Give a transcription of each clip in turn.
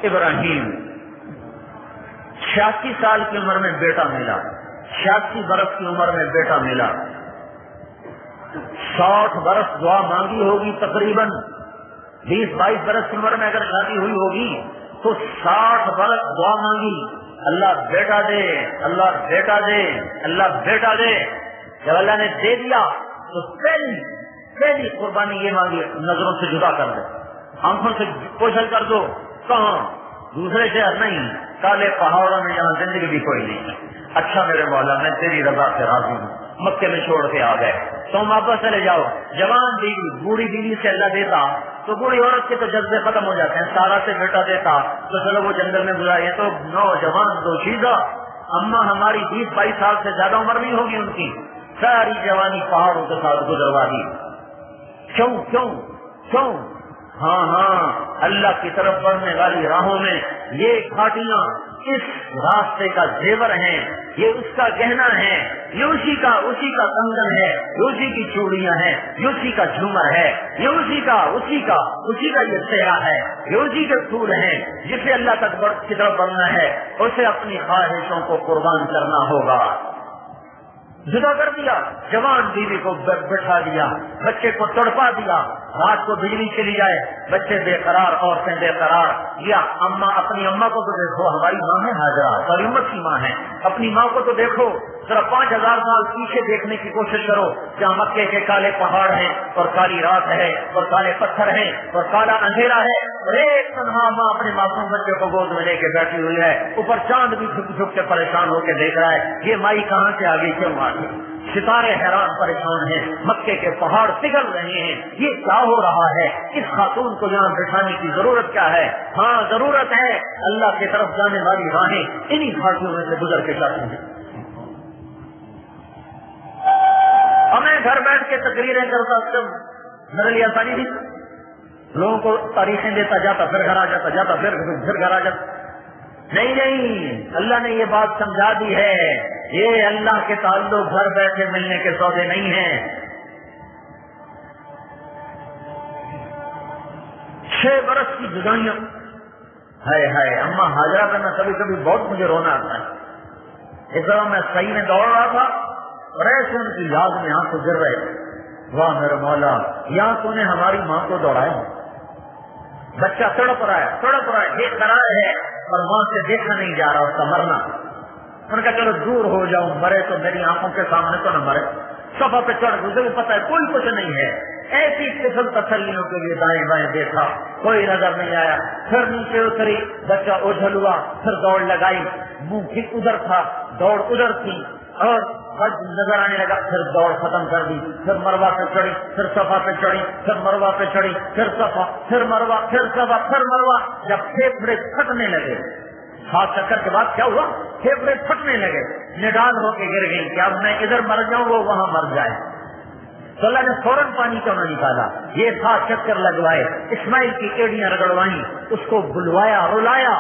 ابراہیم 86 سال کی عمر میں بیٹا ملا، 86 برس کی عمر میں بیٹا ملا، 60 برس دعا مانگی ہوگی، تقریباً 20-22 برس کی عمر میں اگر شادی ہوئی ہوگی تو 60 برس دعا مانگی، اللہ بیٹا دے، اللہ بیٹا دے، اللہ بیٹا دے۔ جب اللہ نے دے دیا تو پہلی قربانی یہ مانگی، نظروں سے جدا کر دے، آنکھوں سے کوشل کر دو۔ کہاں؟ دوسرے شہر نہیں، کالے پہاڑوں میں جہاں زندگی بھی کوئی نہیں۔ اچھا میرے مولا میں تیری رضا سے راضی ہوں، مکے میں چھوڑ کے آ گئے، تم واپس چلے جاؤ۔ جوان بیوی بوڑھی بیوی سے اللہ دیتا تو بوڑھی عورت کے تو جذبے ختم ہو جاتے ہیں، سارا سے بیٹا دیتا تو چلو وہ جنگل میں گزارے، تو نوجوان دوشیزہ اما ہماری 20-22 سال سے زیادہ عمر نہیں ہوگی ان کی، ساری جوانی پہاڑوں کے ساتھ گزروا دی۔ کیوں؟ ہاں اللہ کی طرف بڑھنے والی راہوں میں یہ گھاٹیاں اس راستے کا زیور ہیں، یہ اس کا گہنا ہے، یہ اسی کا کنگن ہے، یہ اسی کی چوڑیاں ہیں، یہ اسی کا جھومر ہے، یہ اسی کا یہ سہرا ہے، یہ اسی کے پھول ہیں۔ جسے اللہ تک کی طرف بڑھنا ہے اسے اپنی خواہشوں کو قربان کرنا ہوگا۔ جدا کر دیا، جوان بیوی کو بٹھا دیا، بچے کو تڑپا دیا، رات کو بجلی چلی جائے، بچے بے قرار، عورتیں بے قرار، یا اپنی اماں کو تو دیکھو، ہماری ماں ہے حاجرہ، ساری امت کی ماں ہے، اپنی ماں کو تو دیکھو، ذرا 5000 سال پیچھے دیکھنے کی کوشش کرو، جہاں مکے کے کالے پہاڑ ہیں اور کالی رات ہے اور کالے پتھر ہیں اور کالا اندھیرا ہے، اور ایک تنہا ماں اپنے معصوم بچے کو گود میں لے کے بیٹھی ہوئی ہے، اوپر چاند بھی جھک جھک کے پریشان ہو کے دیکھ رہا ہے، یہ مائی کہاں سے آ گئی، کیوں آ گئی؟ ستارے حیران پریشان ہیں، مکے کے پہاڑ پگھل رہے ہیں، یہ کیا ہو رہا ہے؟ اس خاتون کو یہاں بٹھانے کی ضرورت کیا ہے؟ ہاں ضرورت ہے، اللہ کی طرف جانے والی راہیں انہی گھاٹیوں میں سے گزر کے جاتی ہیں۔ میں گھر بیٹھ کے تقریریں کرتا، سب میرے لیے آسانی تھی، لوگوں کو تاریخیں دیتا جاتا، پھر گھر آ جاتا، پھر گھر آ جاتا۔ نہیں، اللہ نے یہ بات سمجھا دی ہے، یہ اللہ کے تعلق گھر بیٹھے ملنے کے سودے نہیں ہیں۔ 6 برس کی جدائیاں، ہائے اما حاجرہ پہ میں کبھی بہت مجھے رونا آتا ہے۔ ایک دفعہ میں صحیح میں دوڑ رہا تھا اور ایسے ان کی یاد میں آنکھ گر رہے تھے، واہ میرے مولا، یہاں تو نے ہماری ماں کو دوڑایا، بچہ تڑپ رہا ہے، بے قرار ہے اور وہاں سے دیکھا نہیں جا رہا اس کا مرنا۔ ان کا چلو دور ہو جاؤں، مرے تو میری آنکھوں کے سامنے تو نہ مرے۔ صفا پہ چڑھ گزرے، پتا ہے کوئی کچھ نہیں ہے، ایسی قسم تسلیوں کے لیے دائیں بائیں دیکھا، کوئی نظر نہیں آیا، پھر نیچے اتری، بچہ اوجھل ہوا، پھر دوڑ لگائی، منہ ٹھیک ادھر تھا، دوڑ ادھر تھی، اور حج نظر آنے لگا، پھر دوڑ ختم کر دی، پھر مروہ پہ چڑھی، پھر صفا پہ چڑھی، پھر مروہ پہ چڑھی، پھر صفا، پھر مروہ، پھر صفا، پھر مروہ۔ جب پھیپھڑے پھٹنے لگے، 7 چکر کے بعد کیا ہوا؟ پھیپھڑے پھٹنے لگے، نڈال ہو کے گر گئی کہ اب میں ادھر مر جاؤں وہ وہاں مر جائے۔ تو اللہ نے فوراً پانی کیوں نہ نکالا؟ یہ 7 چکر لگوائے، اسماعیل کی ایڑیاں رگڑوائیں، اس کو بلوایا، رلایا،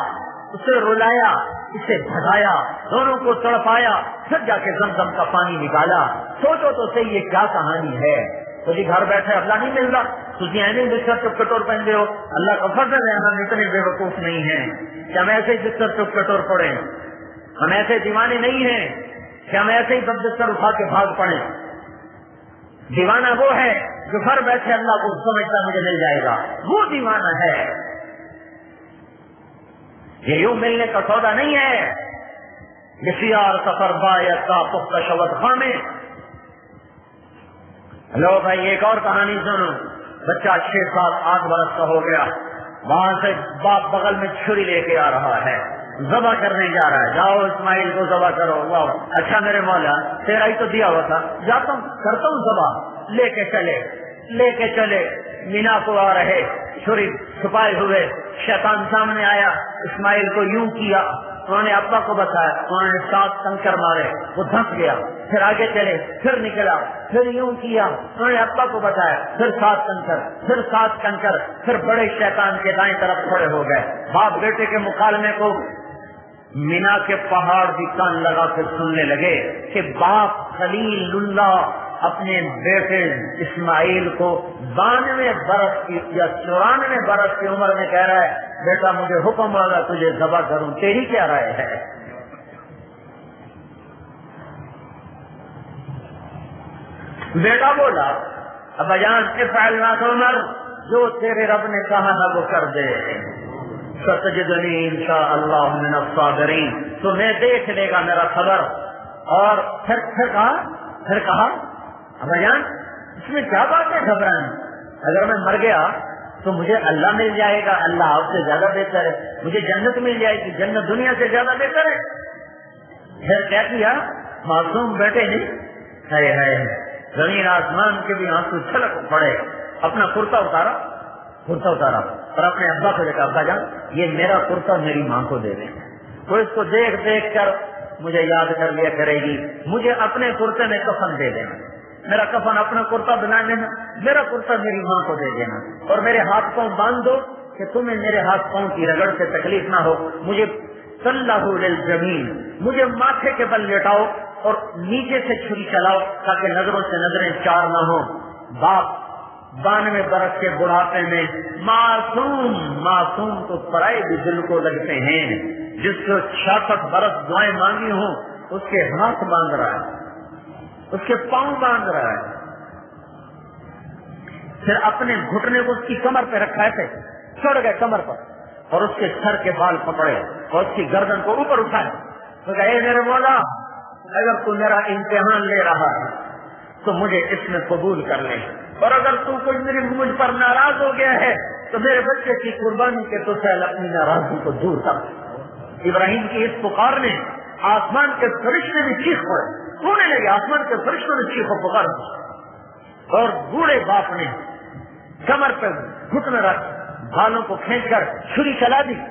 اسے بھگایا، دونوں کو تڑپایا، پھر جا کے زمزم کا پانی نکالا۔ سوچو تو صحیح یہ کیا کہانی ہے؟ تو جی گھر بیٹھے اللہ نہیں مل رہا، تجھے ایسے بستر چپ کٹور پہنتے ہو، اللہ کا فضل ہے، ہم اتنے بے وقوف نہیں ہیں کہ ہم ایسے ہی بستر چپ کٹور پڑے، ہم ایسے دیوانے نہیں ہیں کہ ہم ایسے ہی سب بستر اٹھا کے بھاگ پڑے۔ دیوانہ وہ ہے جو گھر بیٹھے اللہ کو سمجھتا مجھے مل جائے گا، وہ دیوانہ ہے۔ یہ یوں ملنے کا سودا نہیں ہے، بسیار سفر باید کا پختہ شود خامے۔ لو بھائی ایک اور کہانی سنو، بچہ 6 سال 8 برس کا ہو گیا، وہاں سے باپ بغل میں چھری لے کے آ رہا ہے، ذبح کرنے جا رہا ہے، جاؤ اسماعیل کو ذبح کرو۔ واہ اچھا میرے مولا تیرا ہی تو دیا ہوا تھا، جاتا ہوں کرتا ہوں ذبح۔ لے کے چلے مینا کو آ رہے، چھری چھپائے ہوئے، شیطان سامنے آیا، اسماعیل کو یوں کیا، انہوں نے ابا کو بتایا، انہوں نے 7 کنکر مارے، وہ دھنس گیا، پھر آگے چلے، پھر نکلا، پھر یوں کیا، انہوں نے ابا کو بتایا، پھر 7 کنکر، پھر 7 کنکر، پھر بڑے شیطان کے دائیں طرف کھڑے ہو گئے۔ باپ بیٹے کے مکالمے کو مینا کے پہاڑ بھی کان لگا کے سننے لگے کہ باپ خلیل اللہ اپنے بیٹے اسماعیل کو 92 برس کی یا 94 برس کی عمر میں کہہ رہا ہے بیٹا مجھے حکم ہوگا تجھے ذبح کروں، تیری کیا رائے ہے؟ بیٹا بولا ابا جان افعل ما تؤمر، جو تیرے رب نے کہا تھا وہ کر دے، ستجدنی انشاءاللہ من الصابرین، تمہیں دیکھ لے گا میرا صبر۔ اور پھر کہا ابا جان اس میں کیا بات ہے گھبرانا، اگر میں مر گیا تو مجھے اللہ مل جائے گا، اللہ آپ سے زیادہ بہتر ہے، مجھے جنت مل جائے گی، جنت دنیا سے زیادہ بہتر ہے۔ پھر کیا کیا معصوم بیٹے نے ہے زمین آسمان کے بھی آنسو چھلک پڑے، اپنا کرتا اتارا اور اپنے ابا کو دیکھا ابا جان یہ میرا کرتا میری ماں کو دے دیں، وہ اس کو دیکھ دیکھ کر مجھے یاد کر لیا کرے گی، مجھے اپنے کرتے میں کفن دے دینا، میرا کفن اپنا کرتا بنا لینا، میرا کرتا میری ماں کو دے دینا، اور میرے ہاتھ پاؤں باندھ دو کہ تمہیں میرے ہاتھ پاؤں کی رگڑ سے تکلیف نہ ہو، مجھے صلہ للجمین، مجھے ماتھے کے بل لیٹاؤ اور نیچے سے چھری چلاؤ تاکہ نظروں سے نظریں چار نہ ہو۔ باپ 92 برس کے بڑھاپے میں معصوم تو پرائے بھی دل کو لگتے ہیں، جس کو 66 برس دعائیں مانگی ہوں اس کے ہاتھ باندھ رہا ہے، اس کے پاؤں باندھ رہا ہے، پھر اپنے گھٹنے کو اس کی کمر پہ رکھا ہے، چڑھ گئے کمر پر اور اس کے سر کے بال پکڑے اور اس کی گردن کو اوپر اٹھائے تو کہے میرے مولا اگر تو میرا امتحان لے رہا ہے تو مجھے اس میں قبول کر لے، اور اگر تو مجھ پر ناراض ہو گیا ہے تو میرے بچے کی قربانی کے تو سہل اپنی ناراضگی کو دور کر۔ ابراہیم کی اس پکار نے آسمان کے فرشتے بھی چیخ پڑے، رونے لگے، آسمان کے فرشتوں نے چیخ و پکار، اور بوڑھے باپ نے کمر پہ گھٹنے رکھ بالوں کو کھینچ کر چھری چلا دی۔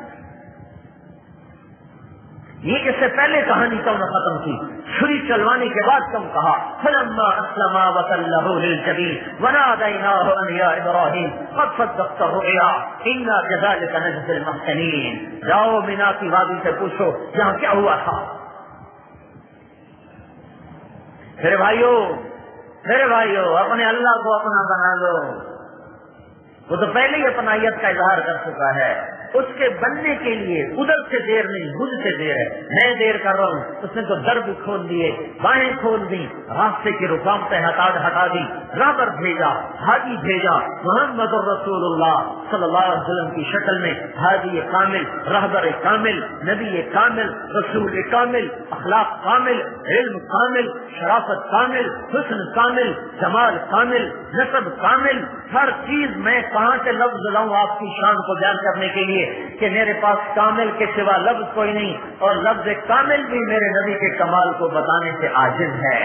یہ اس سے پہلے کہانی کم نے ختم کی، چھری چلوانے کے بعد کم کہا فلما اسلما وتلہ للجبین ونادیناہ ان یا ابراہیم قد صدقت الرؤیا انا کذلک نجزی المحسنین۔ جاؤ مینا کی وادی سے پوچھو یہاں کیا ہوا تھا۔ میرے بھائیو اپنے اللہ کو اپنا بنا لو، وہ تو پہلے ہی اپنائیت کا اظہار کر چکا ہے، اس کے بننے کے لیے ادھر سے دیر نہیں مجھ سے دیر ہے، میں دیر کر رہا ہوں، اس نے تو در بھی کھول دیے، بائیں کھول دی، راستے کی رکاوٹیں ہٹا دی، راہبر بھیجا، حاجی بھیجا، محمد الرسول اللہ صلی اللہ علیہ وسلم کی شکل میں، حاجی کامل، راہبر کامل، نبی کامل، رسول کامل، اخلاق کامل، علم کامل، شرافت کامل، حسن کامل، جمال کامل، نسب کامل، ہر چیز میں کہاں سے لفظ لاؤں آپ کی شان کو بیان کرنے کے لیے کہ میرے پاس کامل کے سوا لفظ کوئی نہیں، اور لفظ کامل بھی میرے نبی کے کمال کو بتانے سے عاجز ہے۔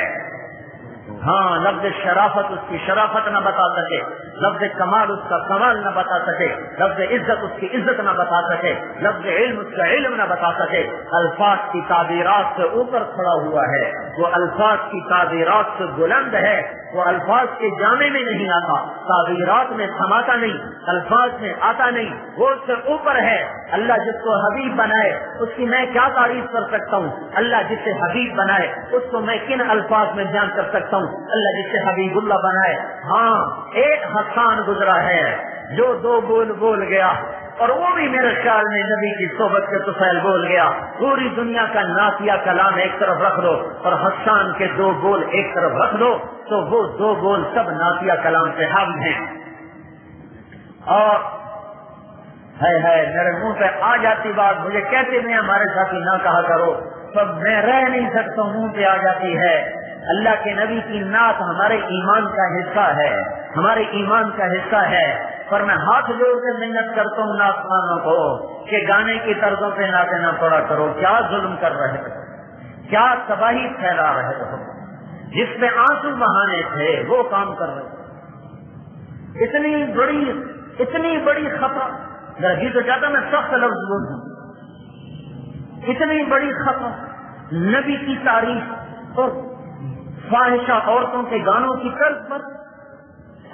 ہاں لفظ شرافت اس کی شرافت نہ بتا سکے، لفظ کمال اس کا کمال نہ بتا سکے، لفظ عزت اس کی عزت نہ بتا سکے، لفظ علم اس کا علم نہ بتا سکے، الفاظ کی تعبیرات سے اوپر کھڑا ہوا ہے، وہ الفاظ کی تعبیرات سے بلند ہے، وہ الفاظ کے جامع میں نہیں آتا، تعبیرات میں تھماتا نہیں، الفاظ میں آتا نہیں، وہ اس سے اوپر ہے۔ اللہ جس کو حبیب بنائے اس کی میں کیا تعریف کر سکتا ہوں، اللہ جس سے حبیب بنائے اس کو میں کن الفاظ میں بیان کر سکتا ہوں، اللہ جس سے حبیب اللہ بنائے۔ ہاں ایک حسان گزرا ہے جو 2 بول بول گیا، اور وہ بھی میرے خیال میں نبی کی صحبت کے طفیل بول گیا۔ پوری دنیا کا نعتیہ کلام ایک طرف رکھ دو اور حسان کے 2 بول ایک طرف رکھ دو تو وہ 2 بول سب نعتیہ کلام سے حاوی ہیں۔ اور میرے منہ پہ آ جاتی بات، مجھے کہتے ہیں ہمارے ساتھی نہ کہا کرو، تب میں رہ نہیں سکتا، منہ پہ آ جاتی ہے۔ اللہ کے نبی کی نعت ہمارے ایمان کا حصہ ہے، ہمارے ایمان کا حصہ ہے، پر میں ہاتھ جوڑ کے محنت کرتا ہوں نعت خوانوں کو کہ گانے کی طرزوں پہ نعتیں نہ پڑا کرو، کیا ظلم کر رہے ہو، کیا تباہی پھیلا رہے ہو، جس میں آنسو بہانے تھے وہ کام کر رہے ہو۔ اتنی بڑی خطا، میرا جی تو چاہتا میں سخت لفظ بولوں، اتنی بڑی خطا، نبی کی تعریف اور فاحشہ عورتوں کے گانوں کی طرز پر،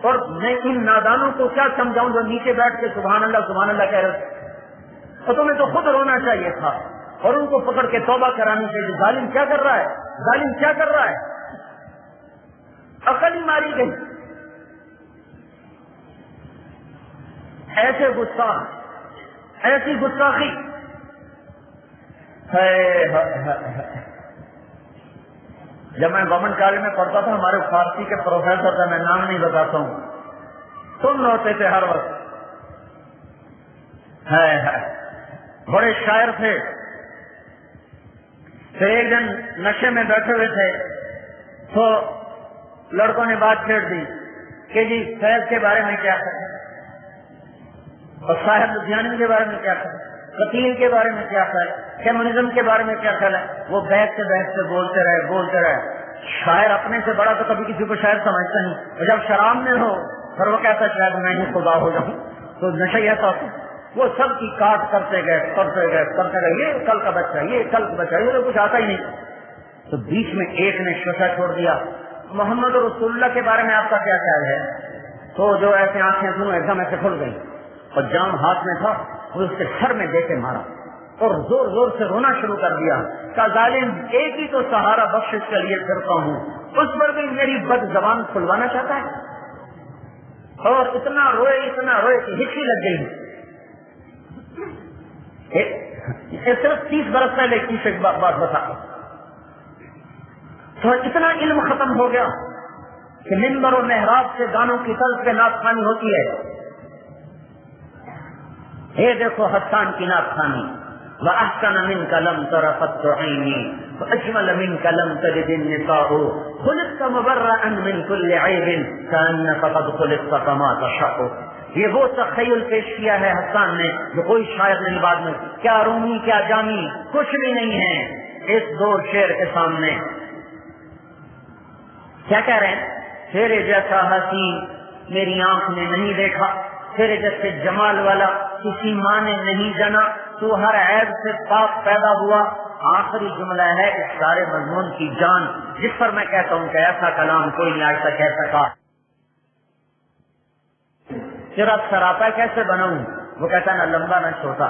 اور میں ان نادانوں کو کیا سمجھاؤں جو نیچے بیٹھ کے سبحان اللہ کہہ رہے تھے، اور تمہیں تو خود رونا چاہیے تھا اور ان کو پکڑ کے توبہ کرانی چاہیے۔ ظالم کیا کر رہا ہے، ظالم کیا کر رہا ہے، عقل ہی ماری گئی. ایسے گستاخ، ایسی گستاخی. جب میں گورنمنٹ کالج میں پڑھتا تھا، ہمارے فارسی کے پروفیسر تھے، میں نام نہیں بتاتا ہوں، تم ہوتے تھے ہر وقت. بڑے شاعر تھے. پھر ایک دن نشے میں بیٹھے ہوئے تھے تو لڑکوں نے بات چھیڑ دی کہ جی فیض کے بارے میں کیا کریں، اور صاحب لدھیانوی کے بارے میں کیا کریں، قتیل کے بارے میں کیا کریں، کمیونزم کے بارے میں کیا کریں. وہ بیٹھ سے بولتے رہے. شاعر اپنے سے بڑا تو کبھی کسی کو شاعر سمجھتا نہیں، اور جب شراب میں ہو پھر وہ کہتا شاید میں ہی خدا ہو جاؤں. تو نشہ ایسا ہوتا، وہ سب کی کاٹ کرتے گئے، یہ کل کا بچہ، یہ کل کا بچہ، یہ تو کچھ آتا ہی نہیں. تو بیچ میں ایک نے شوشہ چھوڑ دیا، محمد رسول اللہ کے بارے میں آپ کا کیا خیال ہے؟ تو جو ایسے آنکھیں سنو ایک دم ایسے کھل گئی، اور جام ہاتھ میں تھا، وہ اس کے سر میں دے کے مارا اور زور زور سے رونا شروع کر دیا. کہ ظالم ایک ہی تو سہارا بخشش کے لیے پھرتا ہوں، اس پر بھی میری بد زبان کھلوانا چاہتا ہے. اور اتنا روئے کہ ہچکی لگ گئی. صرف 30 برس پہلے کی بات بتا. تو اتنا علم ختم ہو گیا کہ منبر و محراب سے گانوں کی طرز پہ نعت خوانی ہوتی ہے. یہ دیکھو حسان کی نعت خوانی، وَأَحْسَنَ مِنْكَ لَمْ تَرَ قَطُّ عَيْنِي وَأَجْمَلَ مِنْكَ لَمْ تَلِدِ النِّسَاءُ خُلِقْتَ مُبَرَّأً مِنْ كُلِّ عَيْبٍ كَأَنَّكَ قَدْ خُلِقْتَ كَمَا تَشَاءُ. یہ وہ تخیل پیش کیا ہے حسان نے جو کوئی شاعر نہیں بعد میں. کیا رومی کیا جامی کچھ بھی نہیں ہے اس دو شعر کے سامنے. کیا کہہ رہے ہیں؟ تیرے جیسا حسین میری آنکھ نے نہیں دیکھا، تیرے جیسے جمال والا کسی ماں نے نہیں جنا، تو ہر عیب سے پاک پیدا ہوا. آخری جملہ ہے اس سارے مضمون کی جان، جس پر میں کہتا ہوں کہ ایسا کلام کوئی نہیں آج تک کہہ سکا. تیرا سراپا کیسے بناؤں، وہ کہتا نہ لمبا نہ چھوٹا.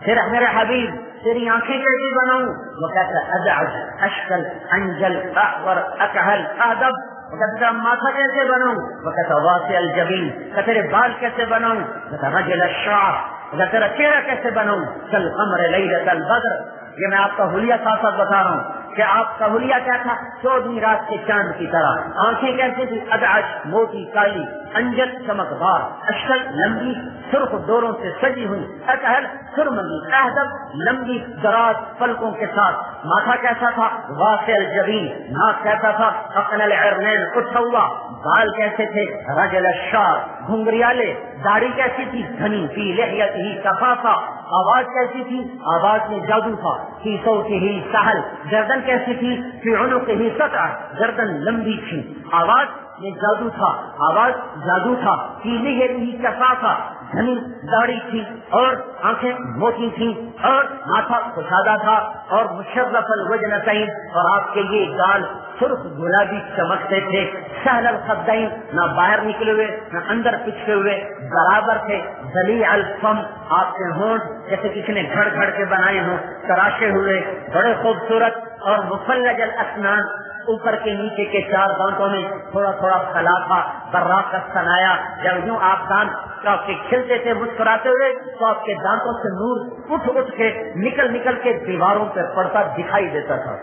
پھر میرے حبیب تیری آنکھیں کیسی بناؤں، وہ کہتا ادعج اشکل انجل احور اکحل ادب. وہ کہتا ماتھا کیسے بناؤں، وہ کہتا واسع الجبین. کہ تیرے بال کیسے بناؤں، کہتا رجل الشعر. کہ تیرا چہرہ کیسے بناؤں، کل قمر لیلۃ البدر. یہ میں آپ کا حلیہ ساتھ ساتھ بتا رہا ہوں کہ آپ کا حلیہ کیا تھا، 14ویں رات کے چاند کی طرح. آنکھیں کیسی تھی، ادعج موٹی کالی، انجل چمکدار، اشکل لمبی سرخ ڈوروں سے سجی ہوئی، اکحل سرمگی، اہدب لمبی دراز پلکوں کے ساتھ. ماتھا کیسا تھا، واسع الجبین. ناک کیسا تھا، اقنع العرنین اٹھا ہوا. بال کیسے تھے، رجل الشعر گھنگریالے. داڑھی کیسی تھی، گھنی فی لحیتہ کفافہ. آواز کیسی تھی، آواز میں جادو تھا. فی صوتہ سہل. گردن کیسی تھی، فی عنقہ سطع. گردن لمبی تھی، آواز میں جادو تھا، آواز جادو تھا. فی لحیتہ کفافہ. گھنی داڑھی تھی اور آنکھیں موٹی تھیں اور ماتھا کشادہ تھا اور مشرف الوجنتین. اور آپ کے یہ گال سرخ گلابی چمکتے تھے. سہل الخدین، نہ باہر نکلے ہوئے نہ اندر پچھے ہوئے، برابر تھے. ذلیع الفم، آپ کے ہونٹ جیسے کسی نے گھڑ گھڑ کے بنائے ہوں، تراشے ہوئے، بڑے خوبصورت. اور مفلج الاسنان، اوپر کے نیچے کے 4 دانتوں میں تھوڑا تھوڑا خلا تھا. براق سنایا، جب یوں آپ دانت آپ کے کھلتے تھے مسکراتے ہوئے تو آپ کے دانتوں سے نور اٹھ کے نکل کے دیواروں پہ پڑتا دکھائی دیتا تھا.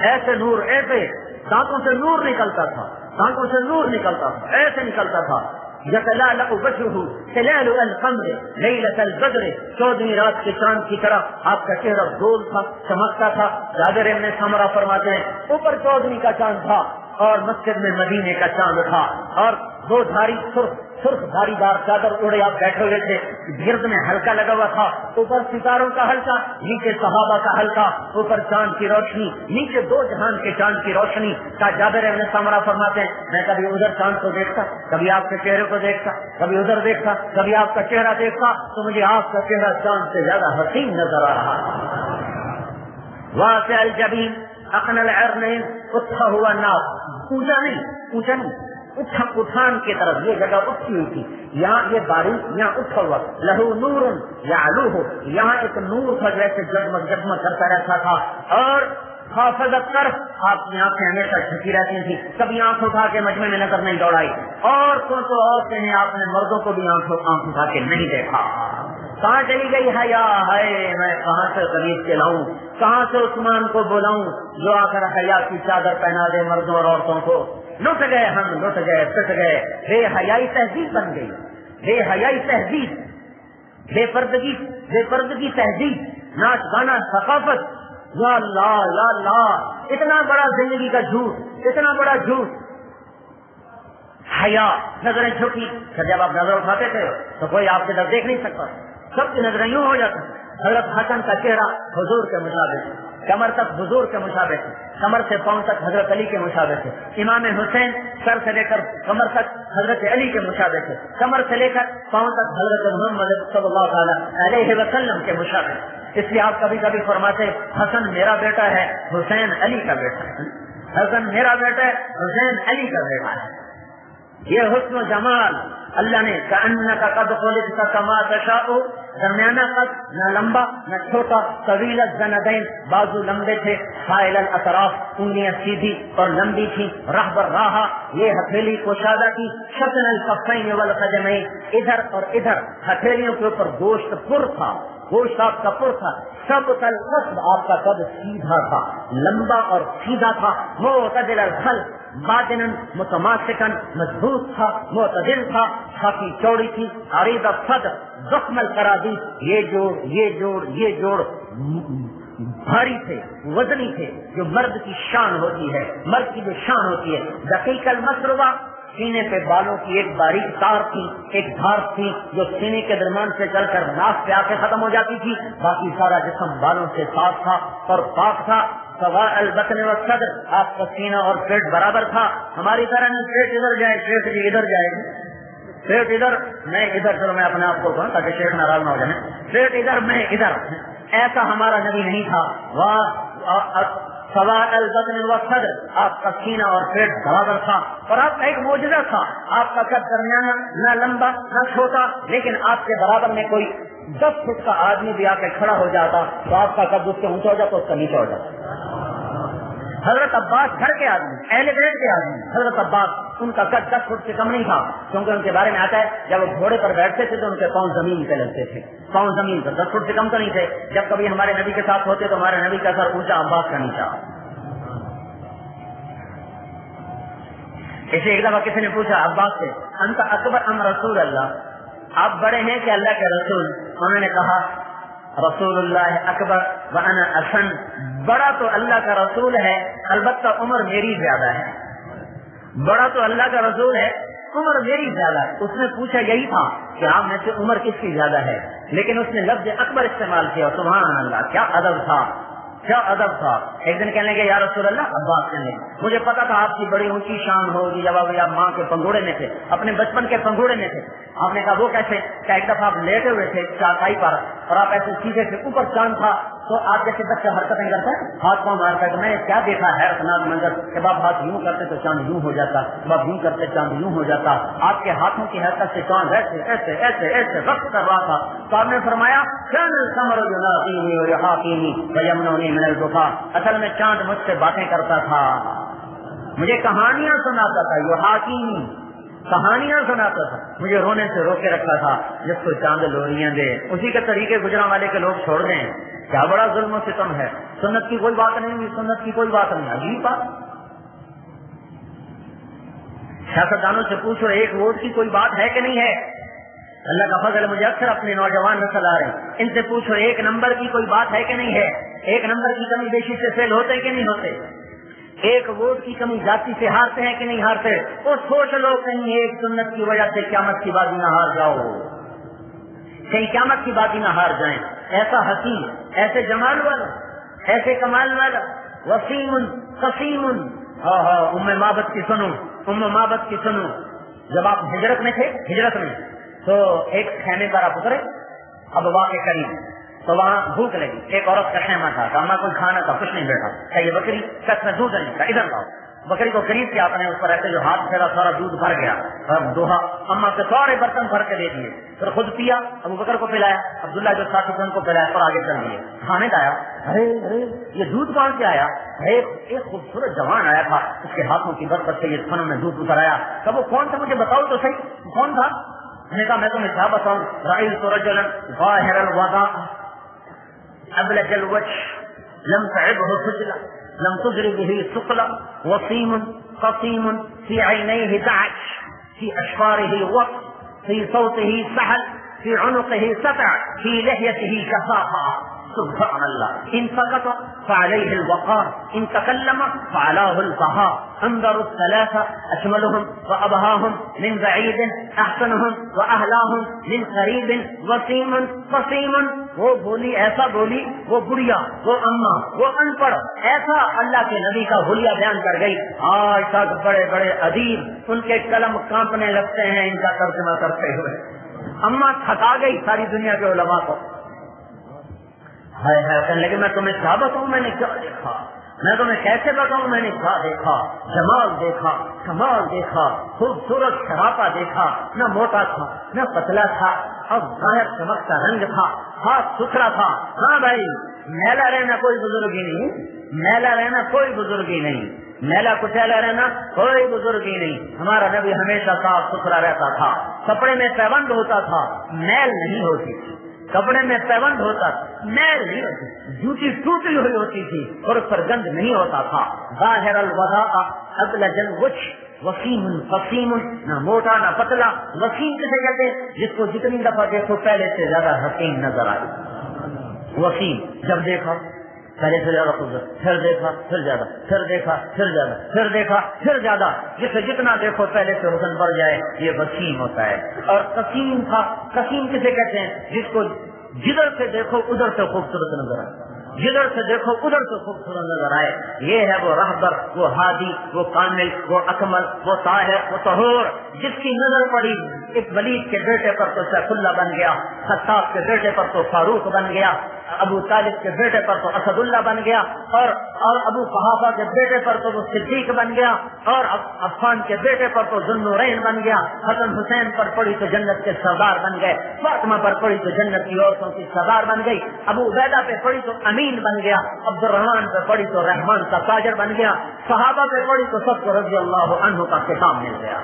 ایسے نور، ایسے دانتوں سے نور نکلتا تھا، دانتوں سے نور نکلتا تھا، ایسے نکلتا تھا. یتلألأ وجهه تلألؤ القمر لیلۃ البدر. 14ویں رات کے چاند کی طرح آپ کا چہرہ گول تھا، چمکتا تھا. جابر بن سمرہ فرماتے ہیں اوپر 14ویں کا چاند تھا اور مسجد میں مدینے کا چاند تھا، اور 2 دھاری سرخ دھاری دار چادر اڑے آپ بیٹھے ہوئے تھے. گرد میں ہلکا لگا ہوا تھا، اوپر ستاروں کا ہلکا، نیچے صحابہ کا ہلکا، اوپر چاند کی روشنی، نیچے 2 جہان کے چاند کی روشنی. کا جابر بن سمرہ فرماتے ہیں میں کبھی ادھر چاند کو دیکھتا، کبھی آپ کے چہرے کو دیکھتا، کبھی ادھر دیکھتا، کبھی آپ کا چہرہ دیکھتا تو مجھے آپ کا چہرہ چاند سے زیادہ حسین نظر آ رہا. واسع الجبین، اقنع العرنین، اٹھا ہوا ناک. اونچا نہیں، اٹھان کی طرف. یہ جگہ اٹھی ہوئی تھی، یہاں یہ باریک، یہاں اٹھا ہوا. لہو نور یعلوہ، یہاں ایک نور تھا جیسے جگمگ کرتا رہتا تھا. اور خافض الطرف، آپ کی آنکھیں ہمیشہ جھکی رہتی تھی، کبھی آنکھ اٹھا کے مجمع میں نظر نہیں دوڑائی. عورتوں تو عورتیں ہیں، آپ نے مردوں کو بھی آنکھ اٹھا کے نہیں دیکھا. کہاں چلی گئی حیا؟ ہے میں کہاں سے خرید کے لاؤں، کہاں سے عثمان کو بلاؤں جو آ کر حیا کی چادر پہنا دے مردوں اور عورتوں کو. لٹ گئے ہم، لٹ گئے، پٹ گئے. بے حیائی تہذیب بن گئی، بے حیائی تہذیب، بے پردگی تہذیب، ناچ گانا ثقافت. یا اللہ یا اللہ، اتنا بڑا زندگی کا جھوٹ، اتنا بڑا جھوٹ. حیا، نظریں جھکی. جب آپ نظر اٹھاتے تھے تو کوئی آپ کی طرف دیکھ نہیں سکتا، سب کی نظریں یوں ہو جاتی. حضرت حسن کا چہرہ حضور کے مشابہ تھا، کمر تک حضور کے مشابہ تھے، کمر سے پاؤں تک حضرت علی کے مشابہ تھے. امام حسین سر سے لے کر کمر تک حضرت علی کے مشابہ تھے، کمر سے لے کر پاؤں تک حضرت محمد صلی اللہ تعالی علیہ وسلم کے مشابہ. اس لیے آپ کبھی کبھی فرماتے حسن میرا بیٹا ہے، حسین علی کا بیٹا ہے. حسن میرا بیٹا ہے، حسین علی کا بیٹا ہے. یہ حسن و جمال اللہ نے کأنک قد خلقت کما تشاء، درمیانہ قد، نہ لمبا نہ چھوٹا، طویل الذنبین، بازو لمبے تھے، حائل الاطراف، انگلیاں سیدھی اور لمبی تھی، رہبر راہا، یہ ہتھیلی کشادہ کی، شطن الکفین والقدمین، ادھر اور ادھر ہتھیلیوں کے اوپر گوشت پر تھا، گوشت آپ کا پر تھا. سب القصد، آپ کا قد سیدھا تھا، لمبا اور سیدھا تھا. معتدل الخلق، باطناً متماسکاً مضبوط تھا، معتدل تھا، کافی چوڑی تھی. عریض الصدر، ضخم القرادیس، یہ جوڑ بھاری تھے، وزنی تھے، جو مرد کی شان ہوتی ہے، مرد کی جو شان ہوتی ہے. دقیق المسربہ، سینے پہ بالوں کی ایک باریک تار تھی، ایک دھار تھی جو سینے کے درمیان سے چل کر ناف پہ آ کے ختم ہو جاتی تھی. باقی سارا جسم بالوں سے صاف تھا اور پاک تھا. سواء البطن والصدر، آپ کا سینہ اور پیٹ برابر تھا. ہماری طرح نہیں پیٹ ادھر جائے، پیٹ بھی ادھر جائے، پیٹ ادھر میں ادھر. چلو میں اپنے آپ کو کہوں تاکہ شیخ ناراض نہ ہو جائے، پیٹ ادھر میں ادھر. ایسا ہمارا نبی نہیں تھا. سواء البطن والصدر، آپ کا سینہ اور پیٹ برابر تھا. اور آپ کا ایک معجزہ تھا، آپ کا قد درمیانہ، نہ لمبا نہ چھوٹا، لیکن آپ کے برابر میں کوئی 10 فٹ کا آدمی بھی آ کے کھڑا ہو جاتا تو آپ کا قد اس سے اونچا ہو جاتا، اس کا نیچا ہو جاتا. حضرت عباس گھر کے آدمی، اہل بیت کے آدمی، حضرت عباس، ان کا قد 10 فٹ سے کم نہیں تھا، کیونکہ ان کے بارے میں آتا ہے جب وہ گھوڑے پر بیٹھتے تھے تو ان کے پاؤں زمین پہ لگتے تھے، پاؤں زمین پر. 10 فٹ سے کم تو نہیں تھے. جب کبھی ہمارے نبی کے ساتھ ہوتے تو ہمارے نبی کا سر اونچا، عباس کا نیچا. اسے ایک دفعہ کسی نے پوچھا عباس سے، انت اکبر ام رسول اللہ، آپ بڑے ہیں کہ اللہ کے رسول؟ انہوں نے کہا رسول اللہ اکبر وانا احسن، بڑا تو اللہ کا رسول ہے، البتہ عمر میری زیادہ ہے. بڑا تو اللہ کا رسول ہے، عمر میری زیادہ ہے. اس نے پوچھا یہی تھا کہ آپ میں سے عمر کس کی زیادہ ہے، لیکن اس نے لفظ اکبر استعمال کیا. سبحان اللہ، کیا ادب تھا، کیا ادب تھا. ایک دن کہنے کے یا رسول اللہ، عباس کہنے مجھے پتا تھا آپ کی بڑی اونچی شان ہوگی جب آپ ماں کے پنگوڑے میں تھے، اپنے بچپن کے پنگوڑے میں تھے. آپ نے کہا وہ کیسے؟ کہ ایک دفعہ آپ لیٹے ہوئے تھے چارپائی پر اور آپ ایسے سیدھے سے اوپر چاند تھا تو آپ جیسے بچہ حرکتیں کرتا ہے، ہاتھ پاؤں مارتا ہے. تو میں نے کیا دیکھا حیرتناک منظر کہ آپ ہاتھ یوں کرتے تو چاند یوں ہو جاتا، آپ یوں کرتے چاند یوں ہو جاتا. آپ کے ہاتھوں کی حرکت سے چاند ایسے ایسے ایسے ایسے رقص کر رہا تھا. تو آپ نے فرمایا اصل میں چاند مجھ سے باتیں کرتا تھا، مجھے کہانیاں سناتا تھا، یحاکینی، کہانیاں سناتا تھا، مجھے رونے سے روکے رکھا تھا. جس کو چاند لوریاں دے اسی کے طریقے گجرا والے کے لوگ چھوڑ دیں. کیا بڑا ظلم و ستم ہے. سنت کی کوئی بات نہیں، سنت کی کوئی بات نہیں. عجیب بات. سیاستدانوں سے پوچھو ایک ووٹ کی کوئی بات ہے کہ نہیں ہے. اللہ کا فضل، مجھے اکثر اپنے نوجوان نسل آ رہے ہیں، ان سے پوچھو ایک نمبر کی کوئی بات ہے کہ نہیں ہے. ایک نمبر کی کمی بیشی سے فیل ہوتے کہ نہیں ہوتے. ایک ووٹ کی کمی جاتی سے ہارتے ہیں کہ نہیں ہارتے. وہ سوچ لو کہیں ایک سنت کی وجہ سے قیامت کی بازی نہ ہار جاؤ، کہیں قیامت کی بازی نہ ہار جائیں. ایسا حسین، ایسے جمال والا، ایسے کمال والا، وسیم قسیم. ام مابت کی سنو، ام مابت کی سنو. جب آپ ہجرت میں تھے، ہجرت میں تو ایک خیمے پر آپ اترے ابوا کے قریب، تو وہاں بھوک لگی. ایک عورت کا خیمہ تھا، سامنا کوئی کھانا تھا، کچھ نہیں بیٹھا. کہ یہ بکری کس میں دودھ نہیں تھا، ادھر لاؤ. بکری کو قریب کیا آپ نے اس پر ایسے جو ہاتھ پھیرا سارا دودھ بھر گیا اور دوہا اما کے سارے برتن بھر کے دے دیے، پھر خود پیا، ابو بکر کو پلایا، عبداللہ جو ساتھی تھے ان کو پلایا اور آگے چل دیے۔ کھانے لایا، ارے ارے یہ دودھ کون سے آیا؟ ایک خوبصورت جوان آیا تھا، اس کے ہاتھوں کی برکت سے یہ تھنوں میں دودھ اتر آیا۔ تب وہ کون تھا مجھے بتاؤ تو صحیح، کون تھا؟ میں نے کہا میں تمہیں کیا بتاؤں، رأيت رجلا ظاهر الوضاء أبلج الوجه لم تعبه خجلة لم تجر به ثقلة وسيم قصيم في عينيه دعج في أشفاره وقت في صوته سحل في عنقه سطع في لحيته كفافة سبحان الله إن سكت فعليه الوقار إن تكلم فعلاه البهاء انظروا الثلاثة أشملهم وأبهاهم من بعيد أحسنهم وأهلاهم من قريب وسيم قصيم۔ وہ بولی ایسا بولی، وہ بڑھیا، وہ اما، وہ ان پڑھ، ایسا اللہ کے نبی کا حلیہ بیان کر گئی۔ آج تک بڑے بڑے ادیب ان کے قلم کانپنے لگتے ہیں ان کا ترجمہ کرتے ہوئے۔ اما تھکا گئی ساری دنیا کے علماء کو۔ ہے لیکن میں تمہیں کیا بتاؤں میں نے کیا دیکھا، میں تمہیں کیسے بتاؤں میں نے کیا دیکھا، جمال دیکھا، کمال دیکھا، خوبصورت شرافہ دیکھا، نہ موٹا تھا نہ پتلا تھا، اور ظاہر چمکتا رنگ تھا، ہاتھ ستھرا تھا۔ ہاں بھائی، میلا رہنا کوئی بزرگی نہیں، میلا رہنا کوئی بزرگی نہیں، میلا کچیلا رہنا کوئی بزرگی نہیں۔ ہمارا نبی ہمیشہ صاف ستھرا رہتا تھا، کپڑے میں پیوند ہوتا تھا، میل نہیں ہوتی تھی، کپڑے میں پیوند ہوتا میل نہیں ہوتی، جوتی ٹوٹی ہوئی ہوتی تھی اور اس پر گند نہیں ہوتا تھا۔ ظاہر الوضاء ابلج الوجه وسیم قصیم، نہ موٹا نہ پتلا۔ وسیم کسے کہتے ہیں؟ جس کو جتنی دفعہ دیکھو پہلے سے زیادہ حسین نظر آئے۔ وسیم جب دیکھا پہلے سے زیادہ خوبصورت، پھر دیکھا پھر زیادہ، پھر دیکھا پھر زیادہ، پھر دیکھا پھر زیادہ، جسے جتنا دیکھو پہلے سے حسن بڑھ جائے، یہ وسیم ہوتا ہے۔ اور قصیم تھا، قصیم کسے کہتے ہیں؟ جس کو جدھر سے دیکھو ادھر سے خوبصورت نظر آئے، جدھر سے دیکھو ادھر سے خوبصورت نظر آئے۔ یہ ہے وہ رہبر، وہ ہادی، وہ کامل، وہ اکمل، وہ طاہر، وہ طہور، جس کی نظر پڑی ایک ولید کے بیٹے پر تو سیف اللہ بن گیا، خطاب کے بیٹے پر تو فاروق بن گیا، ابو طالب کے بیٹے پر تو اسد اللہ بن گیا، اور ابو قحافہ کے بیٹے پر تو وہ صدیق بن گیا، اور عفان کے بیٹے پر تو ذوالنورین بن گیا، حسن حسین پر پڑی تو جنت کے سردار بن گئے، فاطمہ پر پڑی تو جنت کی عورتوں کی سردار بن گئی، ابو عبیدہ پہ پڑی تو امین بن گیا، عبد الرحمان پہ پڑی تو رحمان کا تاجر بن گیا، صحابہ پہ پڑی تو سب کو رضی اللہ عنہ کا خطاب مل گیا۔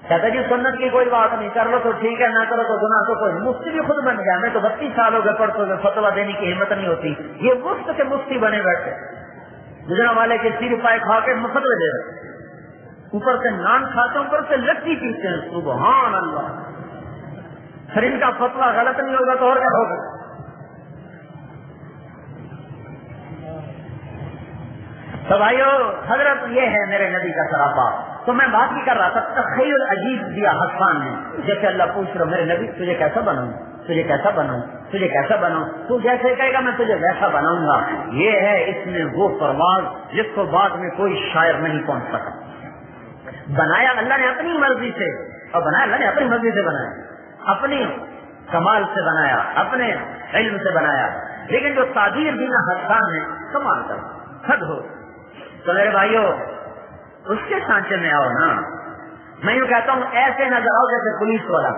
کہتا جی سنت کی کوئی بات نہیں، کر لو تو ٹھیک ہے، نہ کرو تو گناہ، تو کوئی مفتی بھی خود بن گیا۔ میں تو 32 سال ہو گئے پڑھتے ہوئے، فتویٰ دینے کی ہمت نہیں ہوتی، یہ مفت کے مفتی بنے بیٹھے، گجرا والے کے سیر پائے کھا کے فتوے دے رہے، اوپر سے نان کھاتے ہیں، اوپر سے لٹی پیتے ہیں، سبحان اللہ۔ پھر ان کا فتویٰ غلط نہیں ہوگا تو اور کیا ہوگا؟ تو بھائیو، حضرت یہ ہے میرے نبی کا سراپا۔ تو میں بات ہی کر رہا تھا، تخیل عجیب دیا حسان نے، جیسے اللہ پوچھ رہا میرے نبی تجھے کیسا بناؤں، تجھے کیسا بناؤں، تجھے کیسا بناؤں، تو جیسے کہے گا میں تجھے ویسا بناؤں گا۔ یہ ہے اس میں وہ پرواز جس کو بعد میں کوئی شاعر نہیں پہنچ سکا۔ بنایا اللہ نے اپنی مرضی سے، اور بنایا اللہ نے اپنی مرضی سے بنایا، اپنی کمال سے بنایا، اپنے علم سے بنایا، لیکن جو تعبیر دینا حسان ہے کمال کر حد ہو۔ تو میرے بھائیو اس کے سانچے میں آؤ نا۔ میں یوں کہتا ہوں ایسے نظر آؤ جیسے پولیس والا،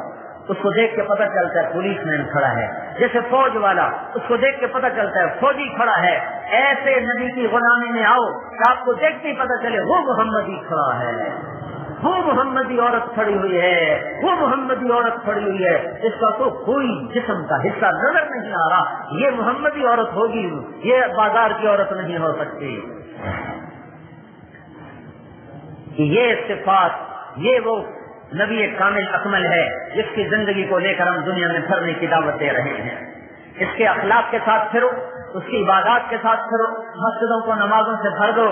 اس کو دیکھ کے پتہ چلتا ہے پولیس مین کھڑا ہے، جیسے فوج والا اس کو دیکھ کے پتہ چلتا ہے فوجی کھڑا ہے۔ ایسے نبی کی غلامی میں آؤ کہ آپ کو دیکھتے ہی پتہ چلے وہ محمدی کھڑا ہے، وہ محمدی عورت کھڑی ہوئی ہے، وہ محمدی عورت کھڑی ہوئی ہے، اس کا تو کوئی جسم کا حصہ نظر نہیں آ رہا، یہ محمدی عورت ہوگی، یہ بازار کی عورت نہیں ہو سکتی۔ یہ صفات، یہ وہ نبی کامل اکمل ہے جس کی زندگی کو لے کر ہم دنیا میں پھرنے کی دعوت دے رہے ہیں۔ اس کے اخلاق کے ساتھ پھرو، اس کی عبادات کے ساتھ پھرو، مسجدوں کو نمازوں سے بھر دو۔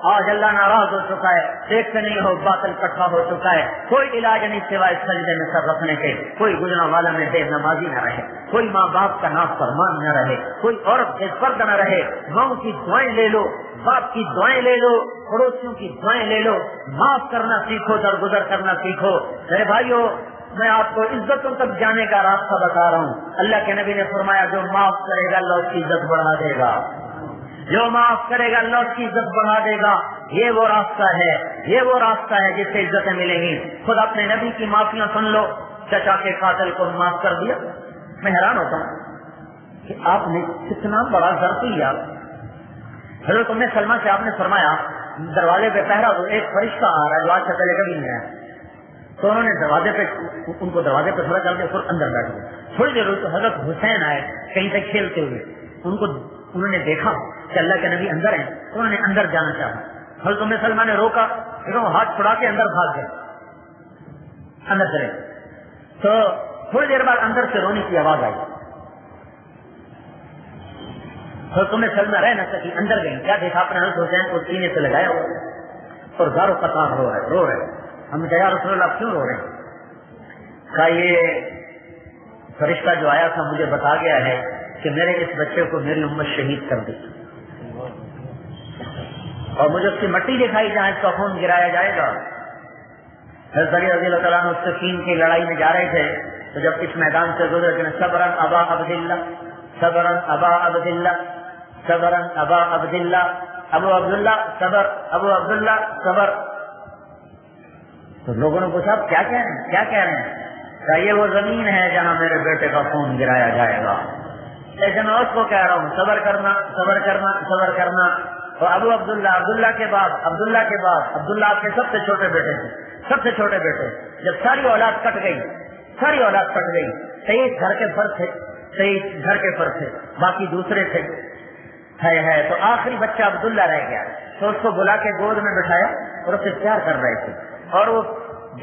آج اللہ ناراض ہو چکا ہے، دیکھتے نہیں ہو باطل کٹھا ہو چکا ہے، کوئی علاج نہیں سوائے سجدے میں سر رکھنے کے، کوئی گزرا والا میں بے نمازی نہ رہے، کوئی ماں باپ کا نافرمان نہ رہے، کوئی عورت بے پردہ نہ رہے۔ ماں کی دعائیں لے لو، باپ کی دعائیں لے لو، پڑوسیوں کی دعائیں لے لو، معاف کرنا سیکھو، درگزر کرنا سیکھو۔ میرے بھائیو، میں آپ کو عزتوں تک جانے کا راستہ بتا رہا ہوں۔ اللہ کے نبی نے فرمایا جو معاف کرے گا اللہ اس کی عزت بڑھا دے گا، جو معاف کرے گا اللہ اس کی عزت بڑھا دے گا. یہ وہ راستہ ہے جس سے عزتیں ملیں گی. خود اپنے نبی کی معافیاں سن لو. چچا کے قاتل کو معاف کر دیا. میں حیران ہوتا ہوں کہ آپ نے کتنا بڑا ظرف لیا. حضرت ام سلمہ سے آپ نے فرمایا دروازے پہ پہرا تو ایک فرشتہ آ رہا ہے جو آج سے پہلے کبھی نہیں آیا. تو انہوں نے دروازے پہ کھڑا کر کے پھر اندر بیٹھ گئے. تھوڑی دیر ہوئی تو حضرت حسین آئے کہیں سے کھیلتے ہوئے. انہوں نے دیکھا کہ اللہ کے نبی اندر ہیں. انہوں نے اندر جانا چاہا. حضرت ام سلمہ نے روکا. ہاتھ چھڑا کے اندر بھاگ گئے. اندر چلے. تو تھوڑی دیر بعد اندر سے رونے کی آواز آئی. حضرت ام سلمہ رہ نہ سکی, اندر گئی. کیا دیکھا اپنے حضرت حسین کو سینے سے لگایا ہوا اور زاروں قطار رو رہے. ہم نے کہا یا رسول اللہ کیوں رو رہے ہیں؟ کہا یہ فرشتہ جو آیا تھا مجھے بتا گیا ہے کہ میرے اس بچے کو میری امت شہید کر دی اور مجھے اس کی مٹی دکھائی جہاں اس کا خون گرایا جائے گا. حضرت علی رضی اللہ تعالیٰ عنہ صفین کی لڑائی میں جا رہے تھے تو جب اس میدان سے گزرے کہ صبرا ابا عبداللہ صبرا ابا عبداللہ صبرا ابا عبداللہ ابو عبداللہ صبر ابو عبداللہ صبر. تو لوگوں نے پوچھا کیا کہہ رہے ہیں؟ کہ یہ وہ زمین ہے جہاں میرے بیٹے کا خون گرایا جائے گا. لیکن میں اس کو کہہ رہا ہوں صبر کرنا صبر کرنا صبر کرنا. اور ابو عبداللہ کے بعد عبداللہ آپ کے سب سے چھوٹے بیٹے تھے. سب سے چھوٹے بیٹے جب ساری اولاد کٹ گئی 23 گھر کے فرد تھے باقی دوسرے تھے. ہے تو آخری بچہ عبداللہ رہ گیا. تو اس کو بلا کے گود میں بٹھایا اور اسے پیار کر رہے تھے اور وہ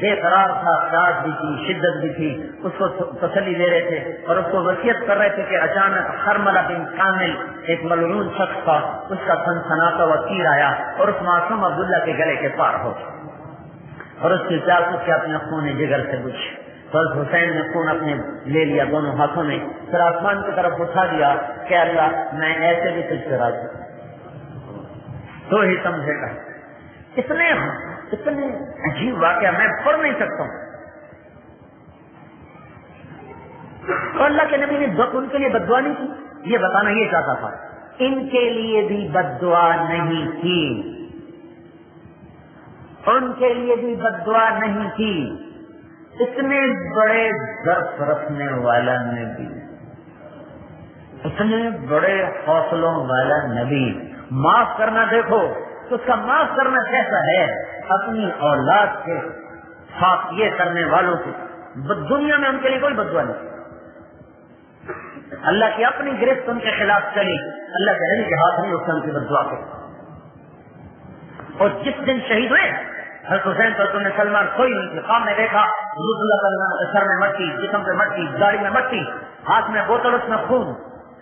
بے قرار تھا. رات بھی تھی, شدت بھی تھی. اس کو تسلی دے رہے تھے اور اس کو وصیت کر رہے تھے کہ اچانک حرملہ بن کامل ایک ملعون شخص تھا, اس کا سنسناتا ہوا تیر آیا اور اس معصوم عبداللہ کے گلے کے پار ہو اور اس کی پیاس اس کے اپنے خون جگر سے بجھی. فرض حسین نے خون اپنے لے لیا دونوں ہاتھوں میں, پھر آسمان کی طرف اٹھا دیا کہ اللہ میں ایسے بھی تجھ سے راضی ہوں, تو ہی سمجھے گا. اتنے عجیب واقعہ میں پڑھ نہیں سکتا ہوں. اور اللہ کے نبی نے ان کے لیے بددعا نہیں کی. یہ بتانا یہ چاہتا تھا ان کے لیے بھی بددعا نہیں کی, ان کے لیے بھی بددعا نہیں کی. اتنے بڑے ظرف رکھنے والا نبی, اتنے بڑے حوصلوں والا نبی, معاف کرنا دیکھو تو اس کا معاف کرنا کیسا ہے. اپنی اولاد کے ساتھ یہ کرنے والوں کو دنیا میں ان کے لیے کوئی بددعا نہیں. اللہ کی اپنی گرفت ان کے خلاف چلی, اللہ کے نبی کے ہاتھ نہیں اٹھا ان کی بددعا کو. اور جس دن شہید ہوئے حضرت حسین پر سلمان کوئی نہیں تھی. خواب میں دیکھا سر میں مٹی, جسم پہ مٹی, گاڑی میں مٹی, ہاتھ میں بوتل, اس میں خون.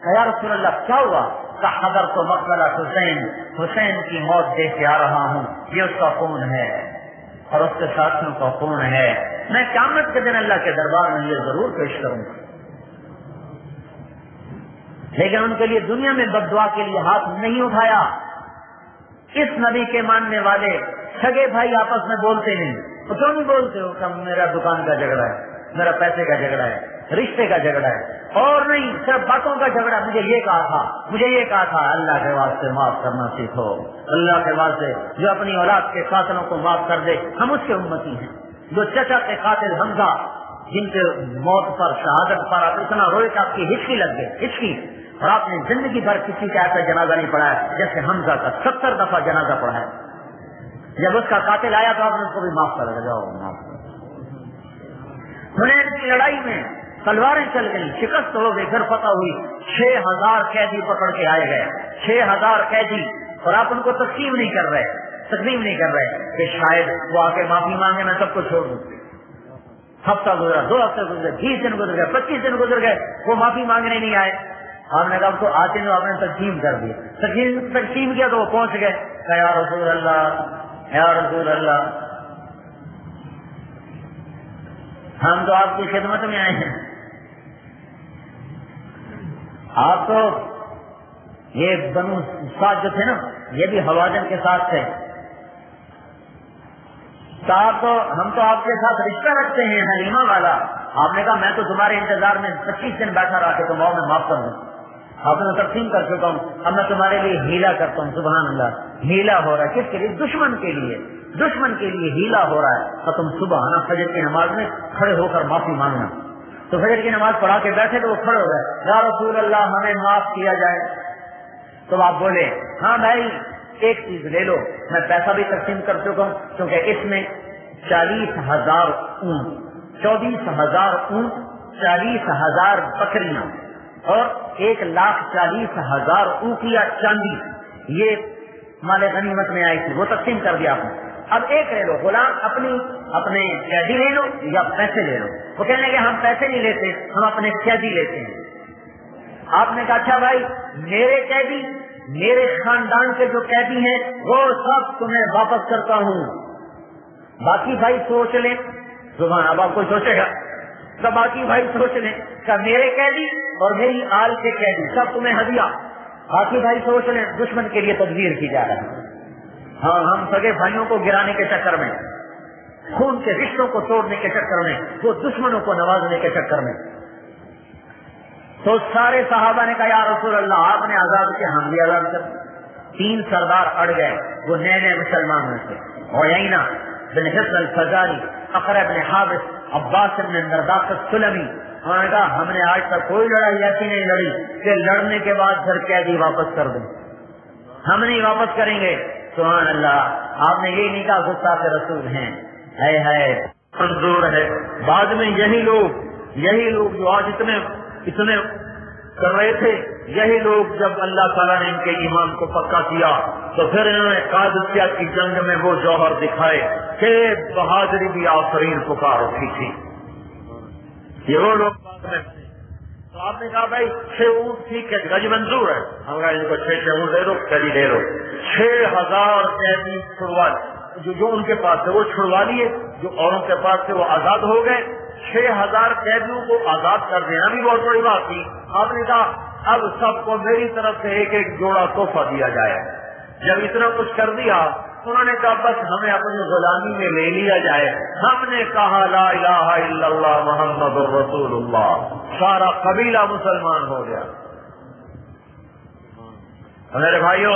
یا رسول اللہ کیا ہوا؟ حضر تو مقبلہ حسین کی موت دیکھ کے آ رہا ہوں, یہ اس کا خون ہے اور اس کے ساتھیوں کا خون ہے. میں قیامت کے دن اللہ کے دربار میں یہ ضرور پیش کروں گا. لیکن ان کے لیے دنیا میں بددعا کے لیے ہاتھ نہیں اٹھایا. اس نبی کے ماننے والے سگے بھائی آپس میں بولتے نہیں. تو کیوں نہیں بولتے ہو کہ میرا دکان کا جھگڑا ہے, میرا پیسے کا جھگڑا ہے, رشتے کا جھگڑا ہے, اور نہیں صرف باتوں کا جھگڑا. مجھے یہ کہا تھا اللہ کے واسطے معاف کرنا سیکھو. اللہ کے واسطے جو اپنی اولاد کے قاتلوں کو معاف کر دے, ہم اس کے امتی ہیں. جو چچا کے قاتل حمزہ جن کے موت پر شہادت پر آپ اتنا روئے کہ آپ کی ہچکی لگ گئی, ہچکی, اور آپ نے زندگی بھر کسی کا ایسا جنازہ نہیں پڑھا ہے جیسے حمزہ کا 70 دفعہ جنازہ پڑھا ہے. جب اس کا قاتل آیا تو آپ نے اس کو بھی معاف کر دیا. جاؤ معاف. حنین کی لڑائی میں تلواریں چل گئی, شکست ہو گئی, پھر فتح ہوئی. 6000 قیدی پکڑ کے آئے گئے, 6000 قیدی, اور آپ ان کو تسلیم نہیں کر رہے کہ شاید وہ آ کے معافی مانگے, میں سب کو چھوڑ دوں. ہفتہ گزرا, 2 ہفتے گزرے, 20 دن گزر گئے, 25 دن گزر گئے, وہ معافی مانگنے نہیں آئے. آپ نے کہا تو آتے ہیں, آپ نے تقسیم کر دی. تقسیم کیا تو وہ پہنچ گئے. یا رسول اللہ, یا رسول اللہ, ہم تو آپ کی خدمت میں آئے ہیں. آپ تو یہ بنو سعد جو تھے نا, یہ بھی حوازن کے ساتھ تھے. ہم تو آپ کے ساتھ رشتہ رکھتے ہیں حلیمہ والا. آپ نے کہا میں تو تمہارے انتظار میں 25 دن بیٹھا رہا کہ تم آؤ میں معاف کر دوں. آپ نے تقسیم کر چکا ہوں، اب میں تمہارے لیے ہیلا کرتا ہوں. سبحان اللہ، ہیلا ہو رہا ہے کس کے لیے؟ دشمن کے لیے. دشمن کے لیے ہیلا ہو رہا ہے. اور تم صبح آنا فجر کی نماز میں کھڑے ہو کر معافی مانگنا. تو فجر کی نماز پڑھا کے بیٹھے تو وہ کھڑے ہو گئے، یا رسول اللہ ہمیں معاف کیا جائے. تو آپ بولے ہاں بھائی ایک چیز لے لو، میں پیسہ بھی تقسیم کر چکا ہوں، کیونکہ اس میں 40,000 اونٹ، 24,000 اونٹ، 40,000 بکریاں اور 1,40,000 اوقیہ چاندی، یہ مال غنیمت میں آئی تھی، وہ تقسیم کر دیا آپ نے. اب ایک لے لو، غلام اپنے قیدی لے لو یا پیسے لے لو. وہ کہنے کہ ہم پیسے نہیں لیتے، ہم اپنے قیدی لیتے ہیں. آپ نے کہا اچھا بھائی میرے قیدی، میرے خاندان کے جو قیدی ہیں وہ سب تمہیں واپس کرتا ہوں. باقی بھائی سوچ لیں. زبان اب آپ کو سوچے گا تو باقی بھائی سوچ لیں کہ میرے قیدی اور میری آل کے قیدی سب تمہیں ہدیہ. باقی بھائی سوچ لیں دشمن کے لیے تدبیر کی جا رہی ہے. ہاں ہم سگے بھائیوں کو گرانے کے چکر میں، خون کے رشتوں کو توڑنے کے چکر میں، وہ دشمنوں کو نوازنے کے چکر میں. تو سارے صحابہ نے کہا یا رسول اللہ آپ نے آزاد کیا، ہم بھی آزاد کر. 3 سردار اڑ گئے، وہ نئے نئے مسلمان میں سے، عیینہ بن حصن الفزاری، اقرع بن حابس، عباس بن مرداس السلمی. انہوں نے کہا ہم نے آج تک کوئی لڑائی ایسی نہیں لڑی کہ لڑنے کے بعد پھر قیدی واپس کر دیں، ہم نہیں واپس کریں گے. سبحان اللہ، آپ نے یہ نہیں کہا گستاخ رسول ہیں. ہے منظور ہے. بعد میں یہی لوگ جو آج اتنے کر رہے تھے، یہی لوگ جب اللہ تعالیٰ نے ان کے ایمان کو پکا کیا تو پھر انہوں نے قادسیہ کی جنگ میں وہ جوہر دکھائے کہ بہادری بھی آفرین پکار اٹھی تھی. یہ وہ لوگ بعد میں تو آپ نے کہا بھائی 6 اونٹ ٹھیک ہے گج منظور ہے، ہم کہا ان کو 6 اونٹ دے دو، قیدی دے دو. 6,000 قیدی چھڑوا جو ان کے پاس تھے وہ چھڑوا لیے، جو اوروں کے پاس تھے وہ آزاد ہو گئے. 6,000 قیدیوں کو آزاد کر دینا بھی بہت بڑی بات تھی. آپ نے کہا اب سب کو میری طرف سے ایک ایک جوڑا تحفہ دیا جائے. جب اتنا کچھ کر دیا انہوں نے کہا بس ہمیں اپنی غلامی میں لے لیا جائے. ہم نے کہا لا الہ الا اللہ محمد الرسول اللہ، سارا قبیلہ مسلمان ہو گیا. میرے بھائیوں،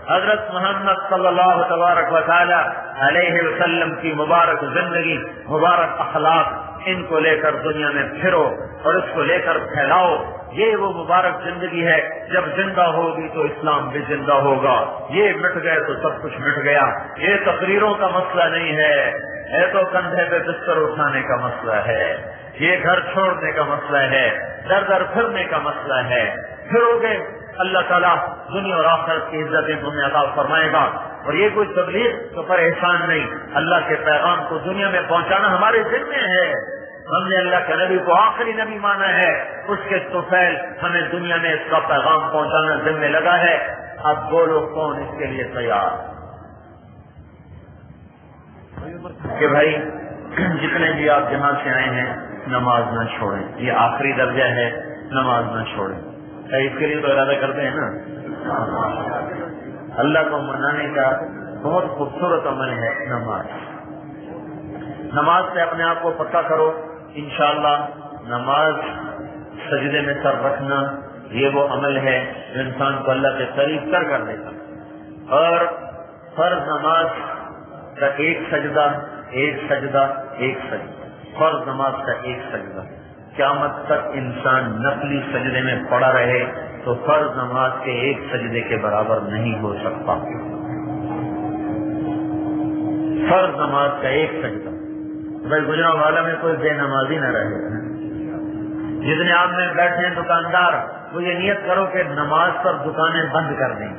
حضرت محمد صلی اللہ تبارک و تعالی علیہ وسلم کی مبارک زندگی، مبارک اخلاق، ان کو لے کر دنیا میں پھرو اور اس کو لے کر پھیلاؤ. یہ وہ مبارک زندگی ہے، جب زندہ ہوگی تو اسلام بھی زندہ ہوگا. یہ مٹ گئے تو سب کچھ مٹ گیا. یہ تقریروں کا مسئلہ نہیں ہے، یہ تو کندھے پہ بستر اٹھانے کا مسئلہ ہے، یہ گھر چھوڑنے کا مسئلہ ہے، در در پھرنے کا مسئلہ ہے. پھرو گے اللہ تعالیٰ دنیا اور آخرت کی عزتیں تمہیں عطا فرمائے گا. اور یہ کوئی تبلیغ تو پر احسان نہیں، اللہ کے پیغام کو دنیا میں پہنچانا ہمارے ذمے ہے. ہم نے اللہ کے نبی کو آخری نبی مانا ہے، اس کے طفیل ہمیں دنیا میں اس کا پیغام پہنچانا ذمہ لگا ہے. اب بولو کون اس کے لیے تیار؟ کہ بھائی جتنے بھی آپ جہاں سے آئے ہیں نماز نہ چھوڑیں، یہ آخری درجہ ہے، نماز نہ چھوڑیں. اس کے لیے تو ارادہ کرتے ہیں نا. اللہ کو منانے کا بہت خوبصورت عمل ہے نماز. نماز سے اپنے آپ کو پکا کرو. انشاءاللہ نماز، سجدے میں سر رکھنا، یہ وہ عمل ہے جو انسان کو اللہ کے قریب کر دیتا. اور فرض نماز کا ایک سجدہ، فرض نماز کا ایک سجدہ. قیامت تک انسان نفلی سجدے میں پڑا رہے تو فرض نماز کے ایک سجدے کے برابر نہیں ہو سکتا. فرض نماز کا ایک سجدہ. بھائی گجرا والا میں کوئی بے نمازی نہ رہے. جتنے آپ میں بیٹھے ہیں دکاندار، وہ یہ نیت کرو کہ نماز پر دکانیں بند کر دیں،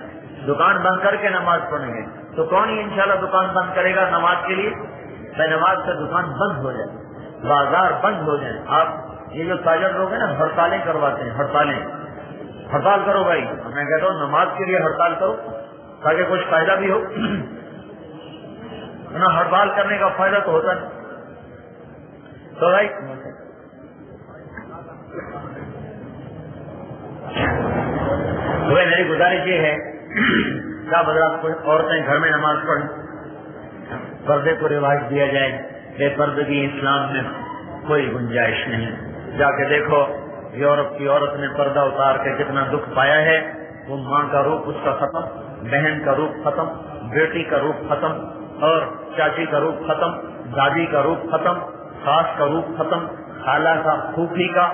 دکان بند کر کے نماز پڑھیں گے. تو کون ہی انشاءاللہ دکان بند کرے گا نماز کے لیے؟ بھائی نماز سے دکان بند ہو جائے، بازار بند ہو جائے. آپ یہ جو تاجر لوگ ہیں نا ہڑتالیں کرواتے ہیں، ہڑتال کرو بھائی. میں کہتا ہوں نماز کے لیے ہڑتال کرو تاکہ کچھ فائدہ بھی ہو. نا ہڑتال کرنے کا فائدہ تو ہوتا نہیں. تو بھائی میری گزارش یہ ہے کیا بدلا عورتیں گھر میں نماز پڑھیں، پردے کو رواج دیا جائے. بے پردگی اسلام میں کوئی گنجائش نہیں. جا کے دیکھو یورپ کی عورت نے پردہ اتار کے جتنا دکھ پایا ہے، وہ ماں کا روپ اس کا ختم، بہن کا روپ ختم، بیٹی کا روپ ختم، اور چاچی کا روپ ختم، دادی کا روپ ختم، ساس کا روپ ختم، خالہ کا، پھوپھی کا۔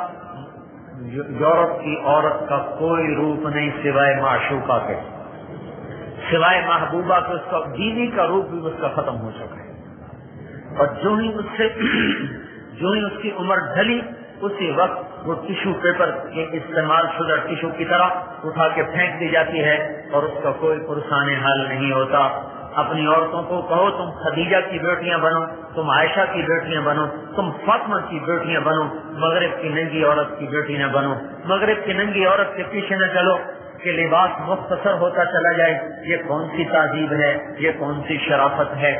یورپ کی عورت کا کوئی روپ نہیں سوائے معشوقہ کے، سوائے محبوبہ کے۔ اس کا بیوی کا روپ بھی اس کا ختم ہو چکا ہے، اور جو ہی اس کی عمر ڈھلی، اسی وقت وہ ٹیشو پیپر کے استعمال شدہ ٹیشو کی طرح اٹھا کے پھینک دی جاتی ہے، اور اس کا کوئی پرسان حال نہیں ہوتا۔ اپنی عورتوں کو کہو تم خدیجہ کی بیٹیاں بنو، تم عائشہ کی بیٹیاں بنو، تم فاطمہ کی بیٹیاں بنو، مغرب کی ننگی عورت کی بیٹی نہ بنو، مغرب کی ننگی عورت کے پیچھے نہ چلو کہ لباس مختصر ہوتا چلا جائے۔ یہ کون سی تہذیب ہے، یہ کون سی شرافت ہے؟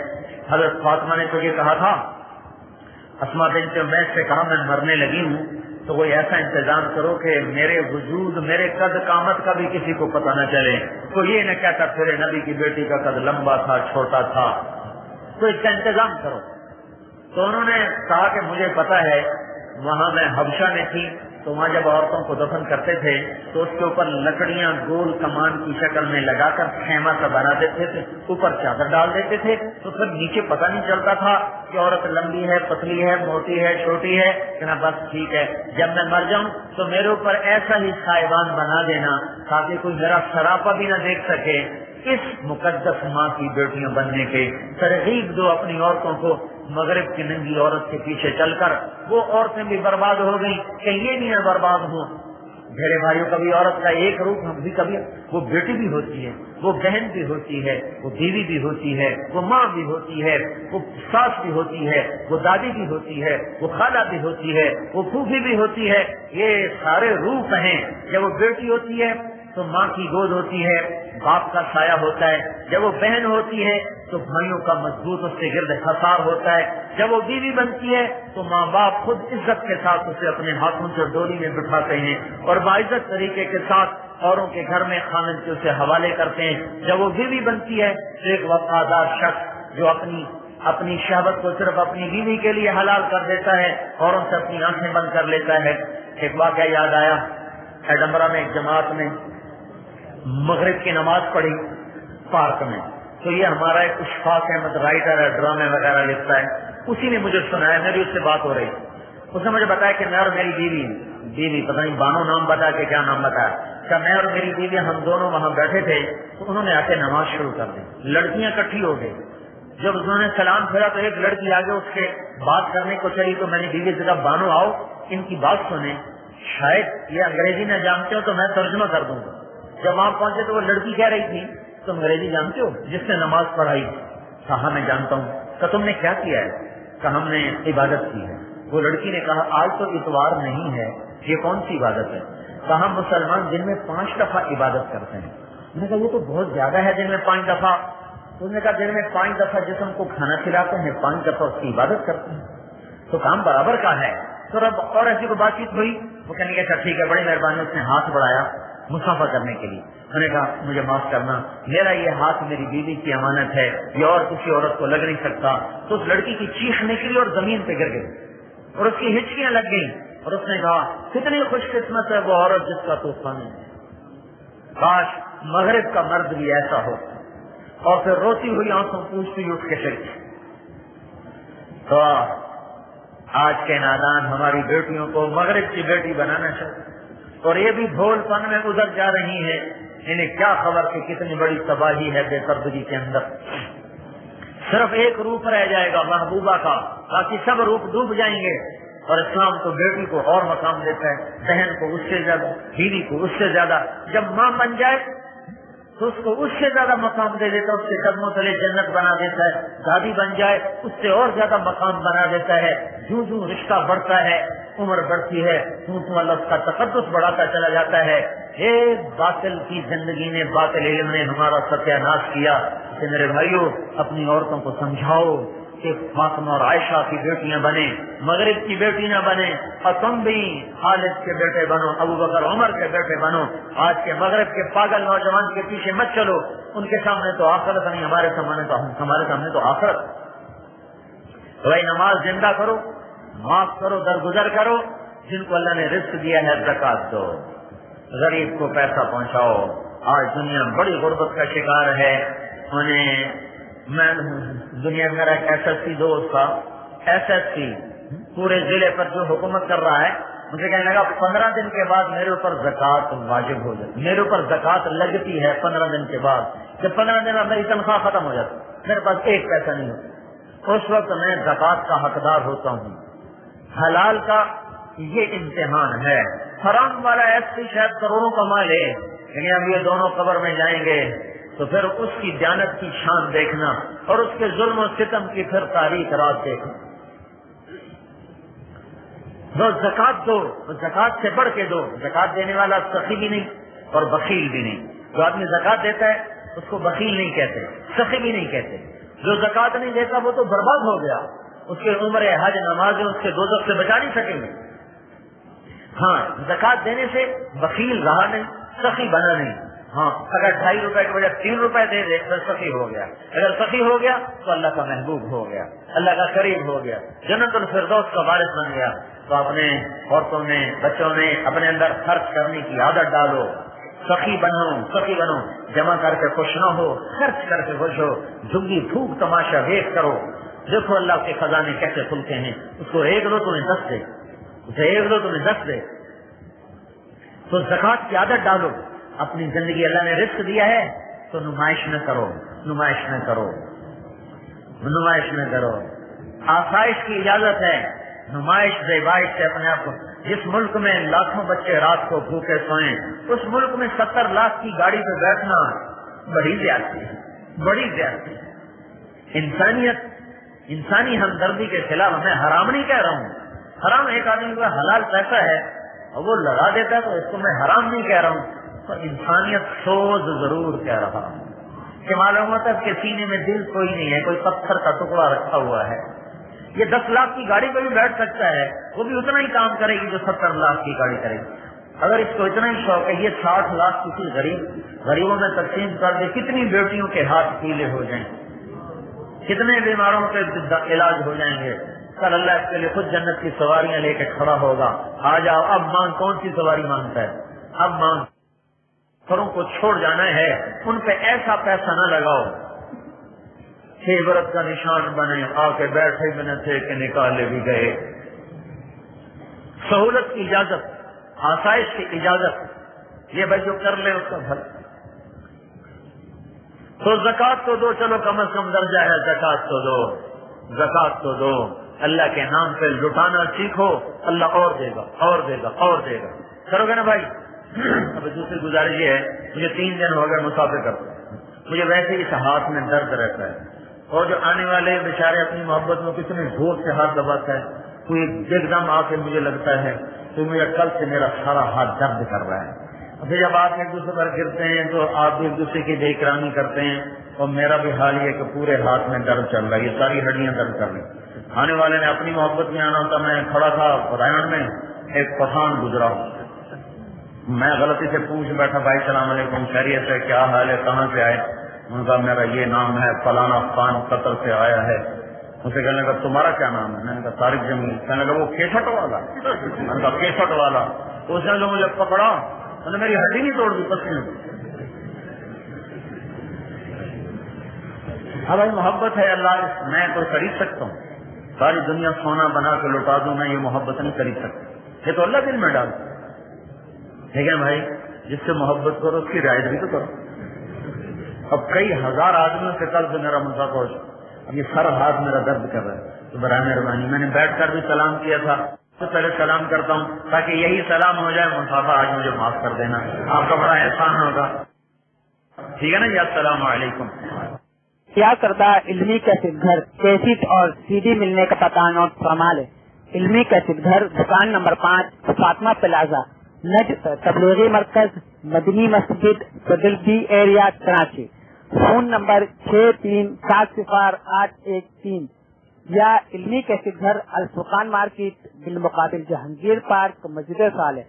حضرت فاطمہ نے تو یہ کہا تھا، اسماء بنت امیس سے کہا میں مرنے لگی ہوں تو کوئی ایسا انتظام کرو کہ میرے وجود، میرے قد قامت کا بھی کسی کو پتہ نہ چلے، تو یہ نہ کہتا پھر نبی کی بیٹی کا قد لمبا تھا، چھوٹا تھا، تو اس کا انتظام کرو۔ تو انہوں نے کہا کہ مجھے پتا ہے، وہاں میں حبشہ میں تھی تو وہاں جب عورتوں کو دفن کرتے تھے تو اس کے اوپر لکڑیاں گول کمان کی شکل میں لگا کر خیمہ سا بنا دیتے تھے، اوپر چادر ڈال دیتے تھے، تو پھر نیچے پتہ نہیں چلتا تھا کہ عورت لمبی ہے، پتلی ہے، موٹی ہے، چھوٹی ہے، کہ نا بس ٹھیک ہے، جب میں مر جاؤں تو میرے اوپر ایسا ہی سائبان بنا دینا تاکہ کوئی میرا سراپا بھی نہ دیکھ سکے۔ اس مقدس ماں کی بیٹیاں بننے کے ترغیب دو اپنی عورتوں کو۔ مغرب کی ننگی عورت کے پیچھے چل کر وہ عورتیں بھی برباد ہو گئی کہ یہ نہیں برباد ہوں۔ میرے بھائیوں، کبھی عورت کا ایک روپ بھی، کبھی وہ بیٹی بھی ہوتی ہے، وہ بہن بھی ہوتی ہے، وہ بیوی بھی ہوتی ہے، وہ ماں بھی ہوتی ہے، وہ ساس بھی ہوتی ہے، وہ دادی بھی ہوتی ہے، وہ خالہ بھی ہوتی ہے، وہ پھوپھی بھی ہوتی ہے۔ یہ سارے روپ ہیں۔ جب وہ بیٹی ہوتی ہے تو ماں کی گود ہوتی ہے، باپ کا سایہ ہوتا ہے۔ جب وہ بہن ہوتی ہے تو بھائیوں کا مضبوط اس کے گرد حصار ہوتا ہے۔ جب وہ بیوی بنتی ہے تو ماں باپ خود عزت کے ساتھ اسے اپنے ہاتھوں سے ڈولی میں بٹھاتے ہیں اور باعزت طریقے کے ساتھ اوروں کے گھر میں خامد کے اسے حوالے کرتے ہیں۔ جب وہ بیوی بنتی ہے تو ایک وفادار شخص جو اپنی شہوت کو صرف اپنی بیوی کے لیے حلال کر دیتا ہے، اوروں سے اپنی آنکھیں بند کر لیتا ہے۔ ایک واقعہ یاد آیا، ایڈنبرا میں ایک جماعت میں مغرب کی نماز پڑھی پارک میں، تو یہ ہمارا ایک اشفاق احمد رائٹر ہے، ڈرامے وغیرہ لکھتا ہے، اسی نے مجھے سنایا، میری اس سے بات ہو رہی، اس نے مجھے بتایا کہ میں اور میری بیوی پتہ نہیں بانو نام بتا کے کیا نام بتایا، کہ میں اور میری بیوی ہم دونوں وہاں بیٹھے تھے تو انہوں نے آ کے نماز شروع کر دی، لڑکیاں اکٹھی ہو گئی۔ جب انہوں نے سلام پھیرا تو ایک لڑکی آگے اس کے بات کرنے کو چلی، تو میں نے بیوی سے کہا بانو آؤ ان کی بات سنیں، شاید یہ انگریزی نہ جانتے ہو تو میں ترجمہ کر دوں گا۔ جب وہاں پہنچے تو وہ لڑکی کہہ رہی تھی تم انگریزی جانتے ہو جس نے نماز پڑھائی؟ کہا میں جانتا ہوں۔ کہ تم نے کیا کیا ہے؟ کہ ہم نے عبادت کی ہے۔ وہ لڑکی نے کہا آج تو اتوار نہیں ہے، یہ کون سی عبادت ہے؟ کہا مسلمان دن میں 5 دفعہ عبادت کرتے ہیں۔ میں نے کہا یہ تو بہت زیادہ ہے دن میں 5 دفعہ۔ تو انہوں نے کہا دن میں 5 دفعہ جسم کو کھانا کھلاتے ہیں، 5 دفعہ اس کی عبادت کرتے ہیں، تو کام برابر کا ہے۔ تو رب اور ایسی کو بات چیت ہوئی، وہ کہنے کہ ٹھیک ہے، بڑی مہربانی، اس نے ہاتھ بڑھایا مسافہ کرنے کے لیے۔ میں نے کہا مجھے معاف کرنا، میرا یہ ہاتھ میری بیوی کی امانت ہے، یہ اور کسی عورت کو لگ نہیں سکتا۔ تو اس لڑکی کی چیخ نکلی اور زمین پہ گر گئی اور اس کی ہچکیاں لگ گئیں، اور اس نے کہا کتنی خوش قسمت ہے وہ عورت جس کا طوفان ہے، کاش مغرب کا مرد بھی ایسا ہو۔ اور پھر روتی ہوئی آنکھوں پوچھتی اٹھ کے چلی۔ تو آج کے نادان ہماری بیٹیوں کو مغرب کی بیٹی بنانا چاہیے، اور یہ بھی بھول پن میں گزر جا رہی ہیں، انہیں کیا خبر کہ کتنی بڑی تباہی ہے بے پردگی کے اندر۔ صرف ایک روپ رہ جائے گا محبوبہ کا، باقی سب روپ ڈوب جائیں گے۔ اور اسلام تو بیٹی کو اور مقام دیتا ہے، بہن کو اس سے زیادہ، بیوی کو اس سے زیادہ، جب ماں بن جائے تو اس کو اس سے زیادہ مقام دے دیتا ہے، اس کے قدموں تلے جنت بنا دیتا ہے، دادی بن جائے اس سے اور زیادہ مقام بنا دیتا ہے۔ جوں جوں رشتہ بڑھتا ہے، عمر بڑھتی ہے، توں اللہ اس کا تقدس بڑھاتا چلا جاتا ہے۔ ایک باطل کی زندگی نے، باطل علم نے ہمارا ستیہ ناش کیا۔ کہ میرے بھائیوں اپنی عورتوں کو سمجھاؤ کہ فاطمہ اور عائشہ کی بیٹیاں بنے، مغرب کی بیٹی نہ بنے، اور تم بھی خالد کے بیٹے بنو، ابو بکر عمر کے بیٹے بنو۔ آج کے مغرب کے پاگل نوجوان کے پیچھے مت چلو، ان کے سامنے تو آخرت نہیں، ہمارے سامنے تو آخرت۔ بھائی نماز زندہ کرو، معاف کرو، درگزر کرو، جن کو اللہ نے رزق دیا ہے زکات دو، غریب کو پیسہ پہنچاؤ۔ آج دنیا بڑی غربت کا شکار ہے۔ میں دنیا میں میرا ایس ایس سی دوست تھا، ایس ایس سی پورے ضلع پر جو حکومت کر رہا ہے، مجھے کہنے لگا 15 دن کے بعد میرے اوپر زکات واجب ہو جاتی، میرے اوپر زکات لگتی ہے 15 دن کے بعد۔ جب 15 دن میں میری تنخواہ ختم ہو جاتی، میرے پاس ایک پیسہ نہیں ہوتا، اس وقت میں زکات کا حقدار ہوتا ہوں۔ حلال کا یہ امتحان ہے۔ حرام والا ایسے شاید کروڑوں کما لے، یعنی اب یہ دونوں قبر میں جائیں گے تو پھر اس کی دیانت کی شان دیکھنا اور اس کے ظلم و ستم کی پھر تاریخ رات دیکھنا۔ جو زکات دو، زکات سے بڑھ کے دو۔ زکات دینے والا سخی بھی نہیں اور بخیل بھی نہیں۔ جو آدمی زکات دیتا ہے اس کو بخیل نہیں کہتے، سخی بھی نہیں کہتے۔ جو زکات نہیں دیتا وہ تو برباد ہو گیا، اس کے عمر حج نمازیں اس کے دوزخ سے بچا نہیں سکیں گے۔ ہاں، زکات دینے سے بخیل رہا نہیں، سخی بنا نہیں۔ ہاں، اگر 2.5 روپے کے بجائے 3 روپے دے دے تو سخی ہو گیا۔ اگر سخی ہو گیا تو اللہ کا محبوب ہو گیا، اللہ کا قریب ہو گیا، جنت الفردوس کا وارث بن گیا۔ تو اپنے عورتوں نے، بچوں نے اپنے اندر خرچ کرنے کی عادت ڈالو، سخی بنو، سخی بنو، جمع کر کے خوش نہ ہو، خرچ کر کے خوش ہو، جھگی پھوک تماشا دیکھ کرو۔ دیکھو اللہ کے خزانے کیسے کھلتے ہیں، اس کو ایک دو تمہیں 10 دے، اسے ایک دو تمہیں 10 دے۔ تو زکات کی عادت ڈالو اپنی زندگی۔ اللہ نے رزق دیا ہے تو نمائش نہ کرو، نمائش نہ کرو، نمائش نہ کرو۔ آسائش کی اجازت ہے، نمائش زیبائش سے اپنے آپ کو۔ جس ملک میں لاکھوں بچے رات کو بھوکے سوئیں، اس ملک میں 70 لاکھ کی گاڑی پہ بیٹھنا بڑی زیادتی ہے، بڑی زیادتی ہے۔ انسانیت، انسانی ہمدردی کے خلاف میں حرام نہیں کہہ رہا ہوں۔ حرام ایک آدمی کا حلال پیسہ ہے اور وہ لگا دیتا ہے تو اس کو میں حرام نہیں کہہ رہا ہوں، تو انسانیت سوز ضرور کہہ رہا ہوں کہ معلوم ہوتا ہے کہ سینے میں دل کوئی نہیں ہے، کوئی پتھر کا ٹکڑا رکھا ہوا ہے۔ یہ 10 لاکھ کی گاڑی پہ بھی بیٹھ سکتا ہے، وہ بھی اتنا ہی کام کرے گی جو 70 لاکھ کی گاڑی کرے گی۔ اگر اس کو اتنا ہی شوق ہے، یہ 60 لاکھ کسی غریبوں میں تقسیم کر دے، کتنی بیٹیوں کے ہاتھ پیلے ہو جائیں، کتنے بیماروں کے علاج ہو جائیں گے۔ کل اللہ اس کے لیے خود جنت کی سواریاں لے کے کھڑا ہوگا، آ جاؤ اب مانگ، کون سی سواری مانگتا ہے، اب مانگ۔ گھروں کو چھوڑ جانا ہے، ان پہ ایسا پیسہ نہ لگاؤ کہ عبرت کا نشان بنے، آ کے بیٹھے بھی نہ تھے کہ نکالے بھی گئے۔ سہولت کی اجازت، آسائش کی اجازت، یہ بھائی جو کر لے اس کا بھلا۔ تو زکات تو دو، چلو کم از کم درجہ ہے، زکات تو دو، زکات تو دو۔ اللہ کے نام پہ لٹانا سیکھو، اللہ اور دے گا، اور دے گا، اور دے گا۔ کرو گے نا بھائی؟ اب دوسری گزارش یہ ہے، مجھے 3 دن ہو گئے مسافر کرتا، مجھے ویسے ہی ہاتھ میں درد رہتا ہے، اور جو آنے والے بیچارے اپنی محبت میں کتنے زور سے ہاتھ دباتا ہے، کوئی ایک دم آ کے مجھے لگتا ہے تو مجھے کل سے میرا سارا ہاتھ درد کر رہا ہے۔ پھر جب آپ ایک دوسرے پر گرتے ہیں تو آپ بھی ایک دوسرے کی بے احترامی کرتے ہیں، اور میرا بھی حال یہ کہ پورے ہاتھ میں درد چل رہا ہے، یہ ساری ہڈیاں درد کر رہی ہیں۔ آنے والے نے اپنی محبت میں آنا ہوتا، میں کھڑا تھا رائن میں، ایک پٹھان گزرا، میں غلطی سے پوچھ بیٹھا، بھائی السلام علیکم، خیریت ہے، کیا حال ہے، کہاں سے آئے؟ ان کا میرا یہ نام ہے، فلانا خان قطر سے آیا ہے۔ اسے کہنے لگا تمہارا کیا نام ہے؟ میں نے کہا طارق جمیل۔ کہنے لگا وہ کیسٹ والا؟ میں نے کہا کیسٹ والا۔ اس نے جو مجھے پکڑا، میں نے میری ہڈی نہیں توڑ دی پسینے میں۔ ہاں بھائی محبت ہے، اللہ میں تو خرید سکتا ہوں، ساری دنیا سونا بنا کے لٹا دوں، میں یہ محبت نہیں خرید سکتا، یہ تو اللہ دل میں ڈالتا۔ ٹھیک ہے بھائی، جس سے محبت کرو اس کی رعایت بھی تو کرو۔ اب کئی ہزار آدمیوں سے کل سے میرا مسافہ ہو، اب یہ سر ہاتھ میرا درد کر رہا ہے، تو برائے مہربانی میں نے بیٹھ کر بھی سلام کیا تھا، تو پہلے سلام کرتا ہوں تاکہ یہی سلام ہو جائے، مسافہ آج مجھے معاف کر دینا، آپ کا بڑا احسان ہوگا، ٹھیک ہے نا جی؟ السلام علیکم۔ کیا کردہ علمی کیسٹ گھر، کیسٹ اور سی ڈی ملنے کا پتہ نوٹ فرما لے۔ علمی کیسٹ گھر، دکان نمبر 5، فاطمہ پلازا، نجد تبلیغی مرکز، مدنی مسجد، بدل be area, Karachi. Phone number 63700813 یا علمی کیسٹ گھر، الفرقان مارکیٹ، بالمقابل جہانگیر پارک، مسجد صالح،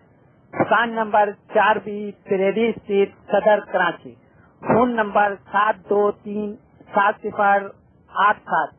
دکان نمبر 4B، پریری اسٹریٹ، صدر، کراچی۔ Phone number 72370887